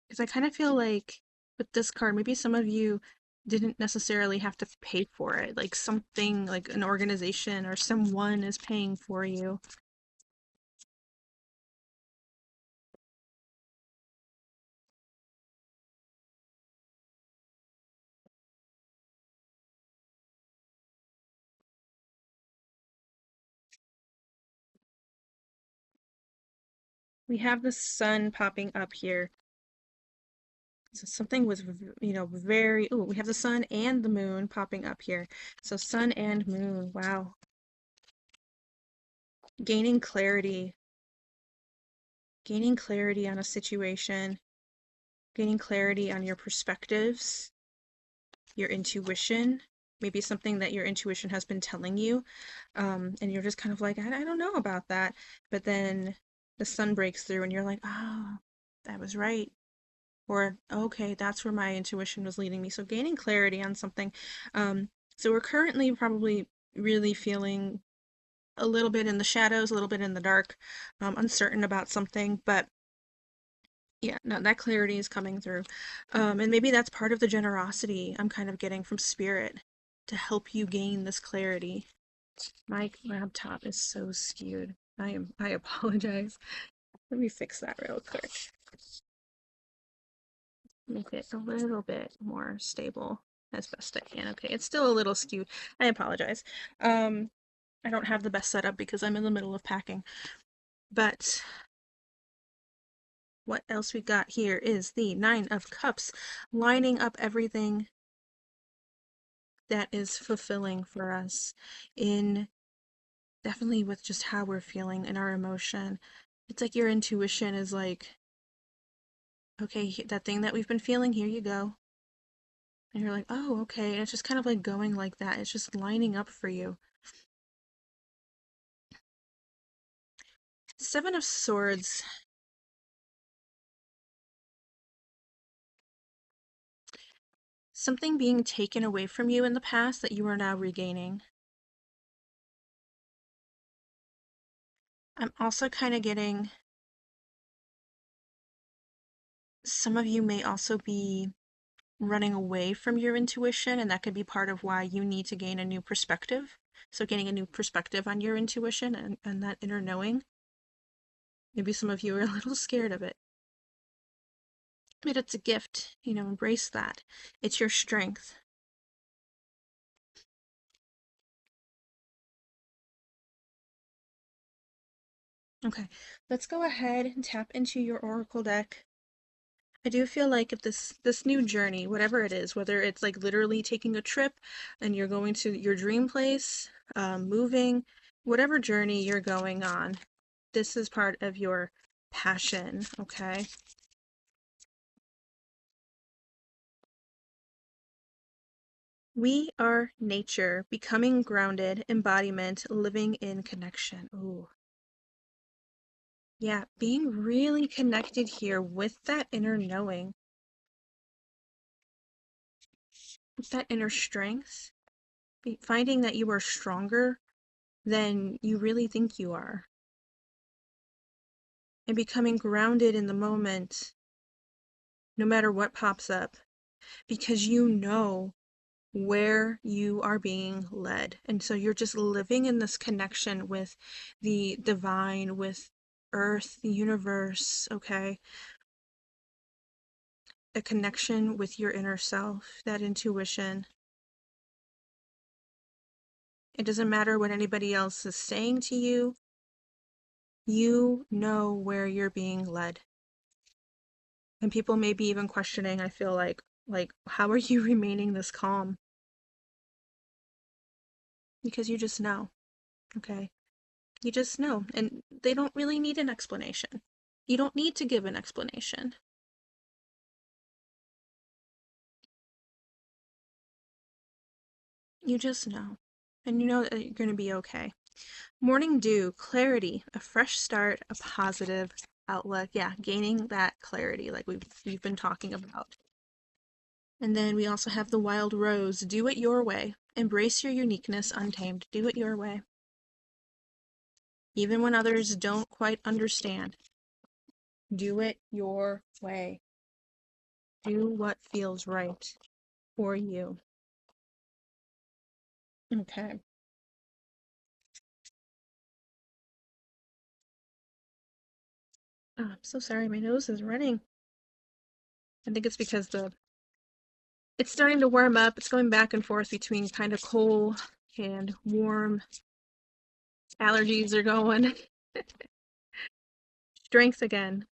Because I kind of feel like with this card, maybe some of you didn't necessarily have to pay for it. Like something like an organization or someone is paying for you. We have the sun popping up here. So something was, very, oh, we have the sun and the moon popping up here. So sun and moon, wow. Gaining clarity, gaining clarity on a situation, gaining clarity on your perspectives, your intuition, maybe something that your intuition has been telling you, and you're just kind of like, I don't know about that. But then the sun breaks through and you're like, oh, that was right. Or, okay, that's where my intuition was leading me. So gaining clarity on something. So we're currently probably really feeling a little bit in the shadows, a little bit in the dark, uncertain about something, but yeah, no, that clarity is coming through. And maybe that's part of the generosity I'm kind of getting from spirit to help you gain this clarity. My laptop is so skewed. I apologize. Let me fix that real quick. Make it a little bit more stable as best I can. Okay, it's still a little skewed. I apologize. I don't have the best setup because I'm in the middle of packing. But what else we got here is the Nine of Cups, lining up everything that is fulfilling for us in definitely with just how we're feeling and our emotion. It's like your intuition is like, okay, that thing that we've been feeling, here you go. And you're like, oh, okay. And it's just kind of like going like that. It's just lining up for you. Seven of Swords. Something being taken away from you in the past that you are now regaining. I'm also kind of getting some of you may also be running away from your intuition, and that could be part of why you need to gain a new perspective. So, getting a new perspective on your intuition and that inner knowing. Maybe some of you are a little scared of it. But it's a gift, embrace that. It's your strength. Okay, let's go ahead and tap into your oracle deck. I do feel like if this new journey, whatever it is, whether it's like literally taking a trip and you're going to your dream place, moving, whatever journey you're going on, this is part of your passion, okay? We are nature, becoming grounded, embodiment, living in connection. Ooh. Yeah, being really connected here with that inner knowing, with that inner strength, finding that you are stronger than you really think you are, and becoming grounded in the moment, no matter what pops up, because you know where you are being led. And so you're just living in this connection with the divine, with earth, the universe, okay? A connection with your inner self, that intuition. It doesn't matter what anybody else is saying to you. You know where you're being led. And people may be even questioning, I feel like, how are you remaining this calm? Because you just know, okay? You just know. And they don't really need an explanation. You don't need to give an explanation. You just know. And you know that you're going to be okay. Morning dew, clarity, a fresh start, a positive outlook. Yeah, gaining that clarity like we've been talking about. And then we also have the wild rose, do it your way. Embrace your uniqueness untamed. Do it your way. Even when others don't quite understand. Do it your way. Do what feels right for you. Okay. Oh, I'm so sorry. My nose is running. I think it's because it's starting to warm up. It's going back and forth between kind of cold and warm. Allergies are going. Strength again.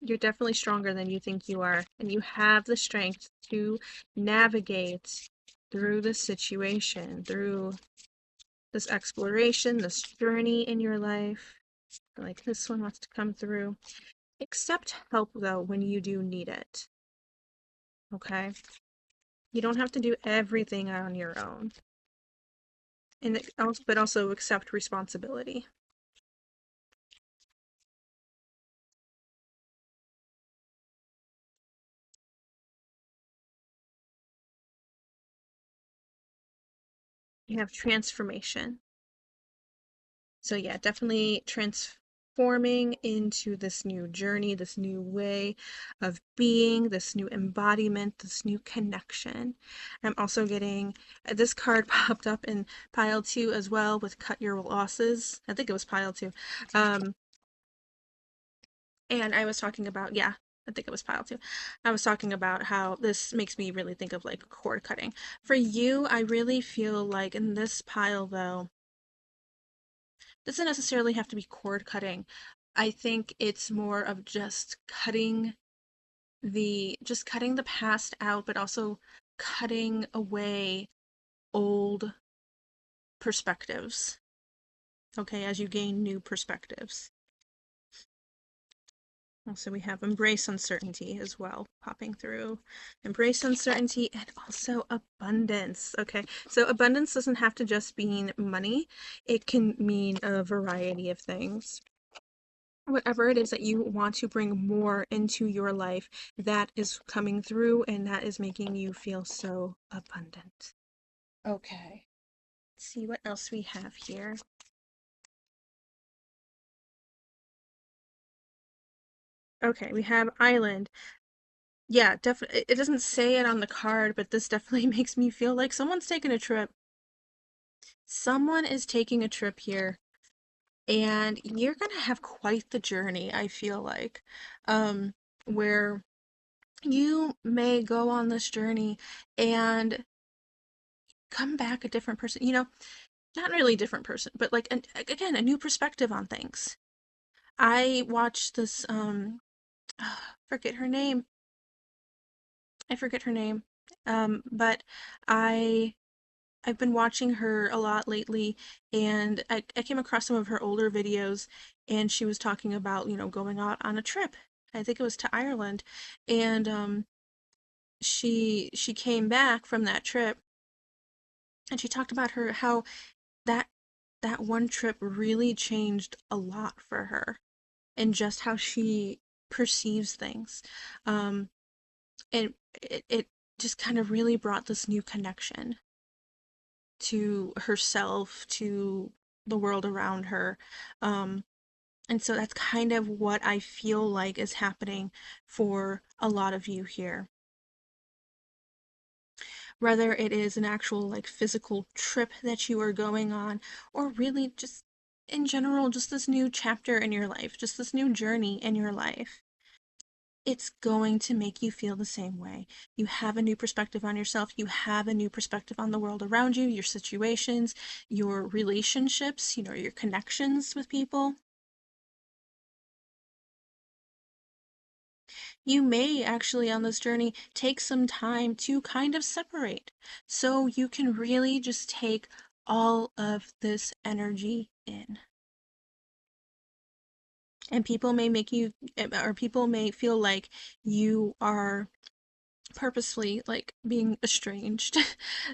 You're definitely stronger than you think you are, and you have the strength to navigate through this situation, through this exploration, this journey in your life. Like this one wants to come through. Accept help though when you do need it. Okay? You don't have to do everything on your own. But also accept responsibility. You have transformation. So yeah, definitely transforming into this new journey, this new way of being, this new embodiment, this new connection. I'm also getting this card popped up in pile 2 as well with cut your losses. I think it was pile 2. Um, and I was talking about, yeah, I think it was pile 2. I was talking about how this makes me really think of like cord cutting. For you, I really feel like in this pile though, doesn't necessarily have to be cord cutting. I think it's more of just cutting the past out, but also cutting away old perspectives. Okay, as you gain new perspectives. Also, we have embrace uncertainty as well, popping through. Embrace uncertainty and also abundance. Okay, so abundance doesn't have to just mean money, it can mean a variety of things. Whatever it is that you want to bring more into your life, that is coming through and that is making you feel so abundant. Okay, let's see what else we have here. Okay, we have island. Yeah, definitely. It doesn't say it on the card, but this definitely makes me feel like someone's taking a trip. Someone is taking a trip here, and you're gonna have quite the journey, I feel like. Where you may go on this journey and come back a different person. Not really a different person, but like again, a new perspective on things. I watched this forget her name. I forget her name. But I I've been watching her a lot lately, and I came across some of her older videos, and she was talking about, going out on a trip. I think it was to Ireland, and she came back from that trip, and she talked about her how that that one trip really changed a lot for her and just how she perceives things. Um, and it just kind of really brought this new connection to herself, to the world around her. Um, and so that's kind of what I feel like is happening for a lot of you here. Whether it is an actual like physical trip that you are going on, or really just in general, just this new chapter in your life, just this new journey in your life. It's going to make you feel the same way. You have a new perspective on yourself. You have a new perspective on the world around you, your situations, your relationships, your connections with people. You may actually on this journey take some time to kind of separate so you can really just take all of this energy in. And people may or people may feel like you are purposely like being estranged.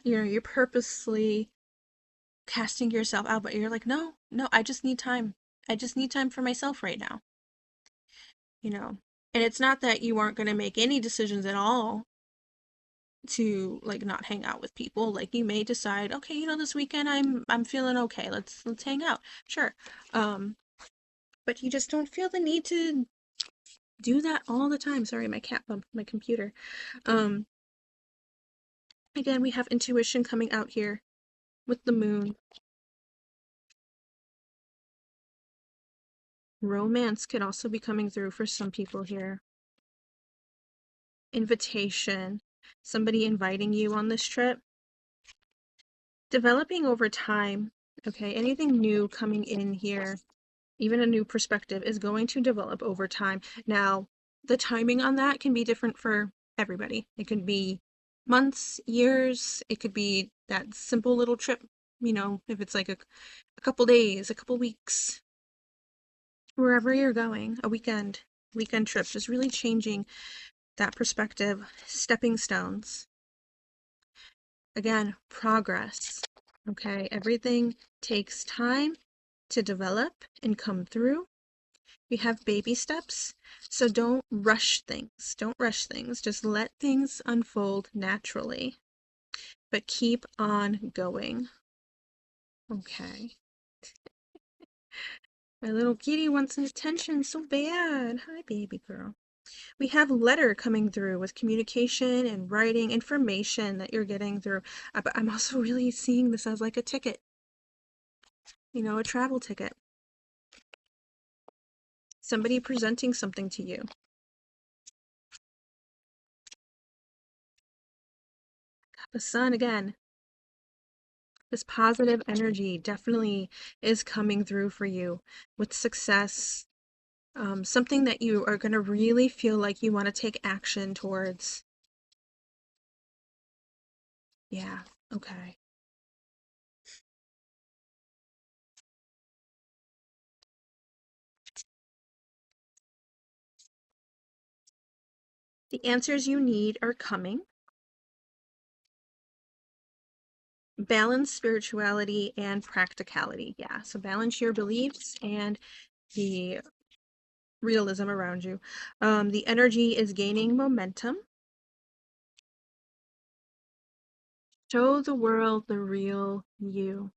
You're purposely casting yourself out, but you're like, no, no, I just need time. I just need time for myself right now, you know. And it's not that you aren't going to make any decisions at all to like not hang out with people. Like you may decide, okay, this weekend I'm feeling okay. Let's hang out. Sure. Um, but you just don't feel the need to do that all the time. Sorry, my cat bumped my computer. Um, again, we have intuition coming out here with the moon. Romance could also be coming through for some people here. Invitation, somebody inviting you on this trip. Developing over time, okay? Anything new coming in here, even a new perspective, is going to develop over time. Now, the timing on that can be different for everybody. It could be months, years, it could be that simple little trip, if it's like a couple days, a couple weeks, wherever you're going, a weekend trip, just really changing that perspective, stepping stones. Again, progress. Okay, everything takes time to develop and come through. We have baby steps, so don't rush things. Don't rush things. Just let things unfold naturally, but keep on going. Okay. My little kitty wants attention so bad. Hi, baby girl. We have letter coming through with communication and writing information that you're getting through. But I'm also really seeing this as like a ticket, a travel ticket. Somebody presenting something to you. The sun again. This positive energy definitely is coming through for you with success. Something that you are going to really feel like you want to take action towards. Yeah, okay. The answers you need are coming. Balance spirituality and practicality. Yeah, so balance your beliefs and the realism around you. The energy is gaining momentum. Show the world the real you.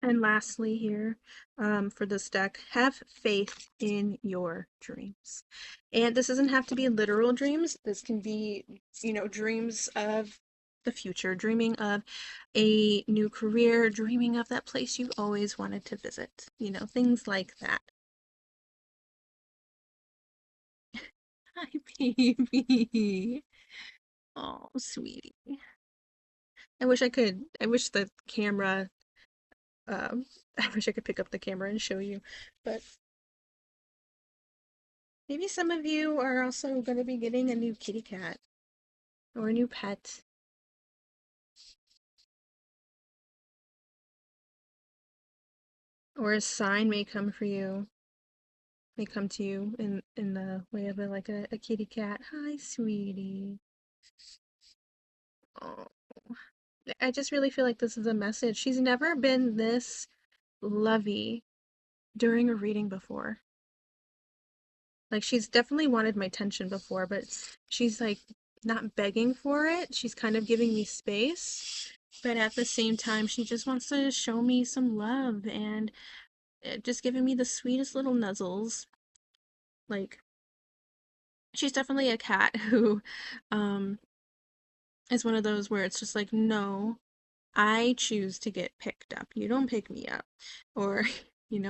And lastly, here for this deck, have faith in your dreams. And this doesn't have to be literal dreams. This can be, dreams of the future, dreaming of a new career, dreaming of that place you've always wanted to visit, things like that. Hi, baby. Oh, sweetie. I wish the camera, I wish I could pick up the camera and show you, but maybe some of you are also going to be getting a new kitty cat or a new pet, or a sign may come for you, may come to you in the way of a kitty cat. Hi, sweetie. Oh, I just really feel like this is a message. She's never been this lovey during a reading before. Like she's definitely wanted my attention before, but she's like not begging for it. She's kind of giving me space. But at the same time, she just wants to show me some love and just giving me the sweetest little nuzzles. Like, she's definitely a cat who um, is one of those where it's just like, no, I choose to get picked up. You don't pick me up. Or,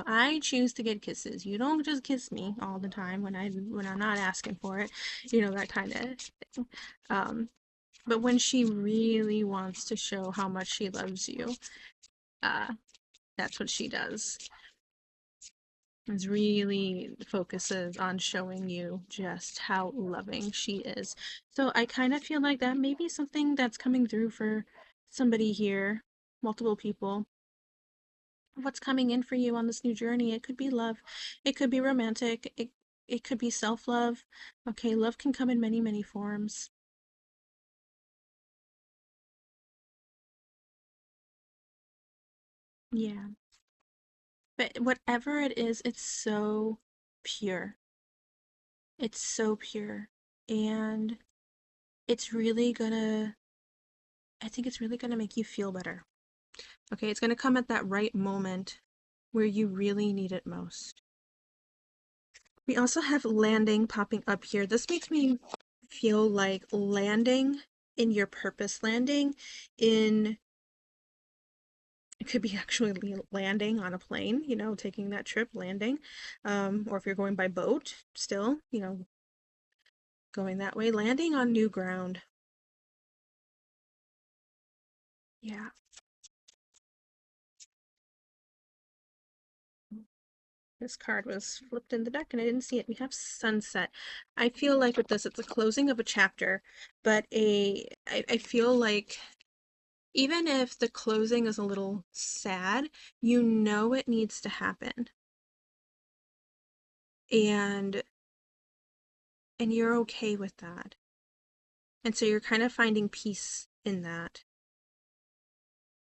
I choose to get kisses. You don't just kiss me all the time when I'm not asking for it. That kind of thing. But when she really wants to show how much she loves you, uh, that's what she does. Is really focuses on showing you just how loving she is. So I kind of feel like that may be something that's coming through for somebody here, multiple people. What's coming in for you on this new journey? It could be love, it could be romantic, it could be self-love. Okay, love can come in many, many forms. Yeah. But whatever it is, it's so pure. It's so pure. And it's really gonna, I think it's really gonna make you feel better. Okay, it's gonna come at that right moment where you really need it most. We also have landing popping up here. This makes me feel like landing in your purpose, landing in, it could be actually landing on a plane, taking that trip, landing. Or if you're going by boat, still, going that way, landing on new ground. Yeah. This card was flipped in the deck and I didn't see it. We have sunset. I feel like with this, it's a closing of a chapter, but I feel like even if the closing is a little sad, you know it needs to happen. And and you're okay with that. And so you're kind of finding peace in that.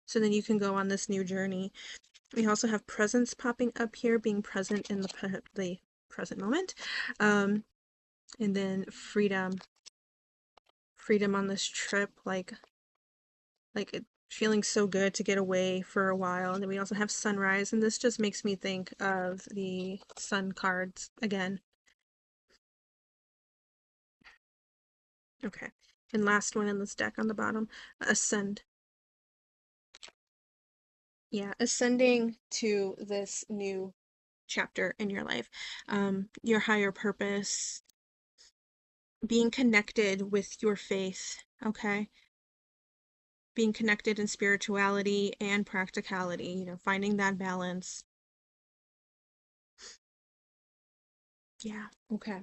So then you can go on this new journey. We also have presence popping up here, being present in the present moment. And then freedom on this trip, like it feeling so good to get away for a while. And then we also have sunrise, and this just makes me think of the sun cards again. Okay. And last one in this deck on the bottom, ascend. Yeah, ascending to this new chapter in your life, your higher purpose, being connected with your faith, okay? Being connected in spirituality and practicality, finding that balance. Yeah, okay.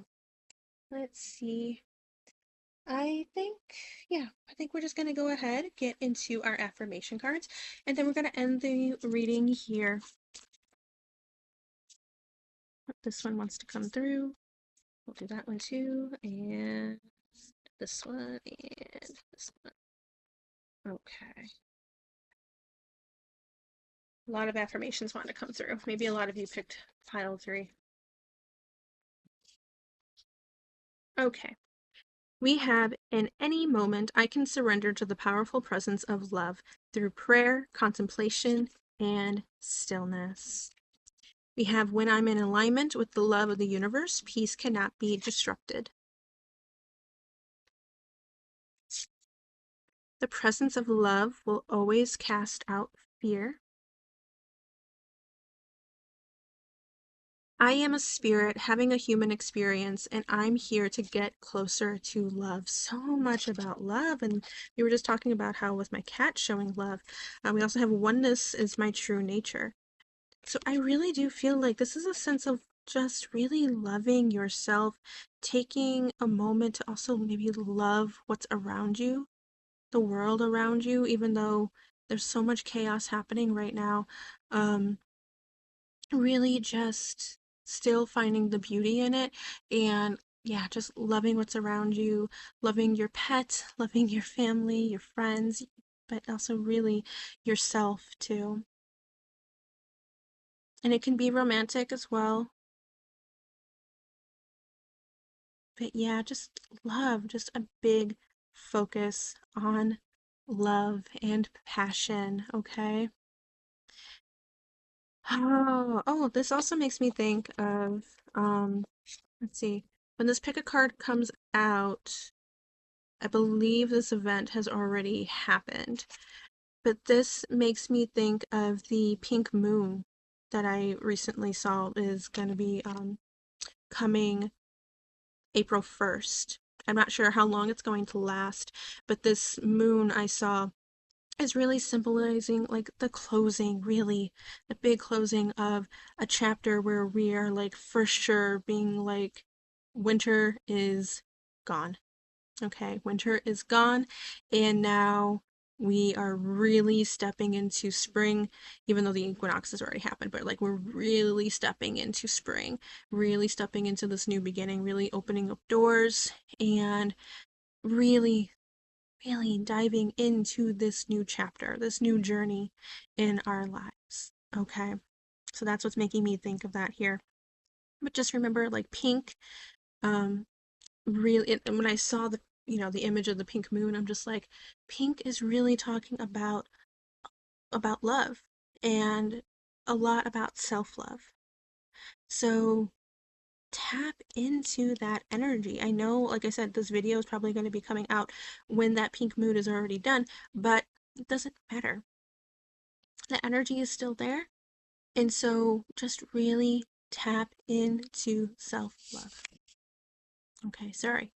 Let's see. I think, yeah, I think we're just going to go ahead, get into our affirmation cards, and then we're going to end the reading here. This one wants to come through. We'll do that one too, and this one, and this one. Okay. A lot of affirmations want to come through. Maybe a lot of you picked pile 3. Okay. We have, in any moment, I can surrender to the powerful presence of love through prayer, contemplation, and stillness. We have, when I'm in alignment with the love of the universe, peace cannot be disrupted. The presence of love will always cast out fear. I am a spirit having a human experience, and I'm here to get closer to love. So much about love. And we were just talking about how with my cat showing love, we also have oneness is my true nature. So I really do feel like this is a sense of just really loving yourself, taking a moment to also maybe love what's around you, the world around you, even though there's so much chaos happening right now. Um, Really just still finding the beauty in it, and yeah, just loving what's around you, loving your pet, loving your family, your friends, but also really yourself too. And it can be romantic as well. But yeah, just love, just a big focus on love and passion, okay? Oh, this also makes me think of, let's see, when this pick a card comes out, I believe this event has already happened, but this makes me think of the pink moon that I recently saw is going to be coming April 1st. I'm not sure how long it's going to last, but this moon I saw is really symbolizing like the closing, really, the big closing of a chapter where we are like for sure being like, winter is gone. Okay, winter is gone, and now we are really stepping into spring, even though the equinox has already happened, but like we're really stepping into spring, really stepping into this new beginning, really opening up doors, and really, really diving into this new chapter, this new journey in our lives. Okay, so that's what's making me think of that here. But just remember, like pink, um, really, and when I saw the, the image of the pink moon, I'm just like, pink is really talking about love and a lot about self-love. So tap into that energy. I know, like I said, this video is probably going to be coming out when that pink moon is already done, but it doesn't matter. The energy is still there. And so just really tap into self-love. Okay, sorry.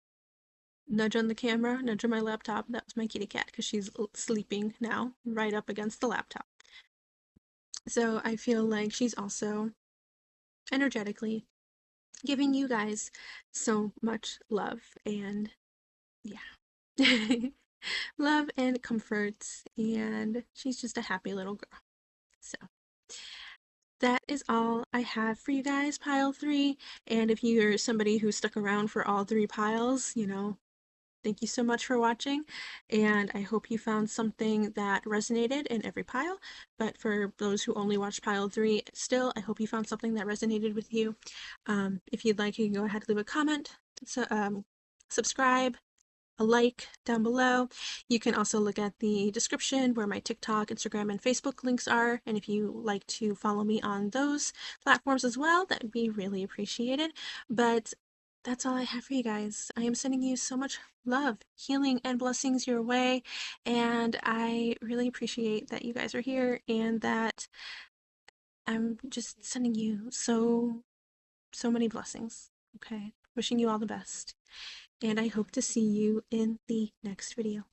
Nudge on the camera, nudge on my laptop. That was my kitty cat because she's sleeping now right up against the laptop. So I feel like she's also energetically giving you guys so much love and yeah. Love and comfort, and she's just a happy little girl. So that is all I have for you guys, pile three. And if you're somebody who stuck around for all three piles, thank you so much for watching, and I hope you found something that resonated in every pile. But for those who only watched pile three, still, I hope you found something that resonated with you. If you'd like, you can go ahead and leave a comment, so, subscribe, a like down below. You can also look at the description where my TikTok, Instagram, and Facebook links are. And if you like to follow me on those platforms as well, that would be really appreciated. But that's all I have for you guys. I am sending you so much love, healing, and blessings your way. And I really appreciate that you guys are here and that I'm just sending you so many blessings. Okay. Wishing you all the best. And I hope to see you in the next video.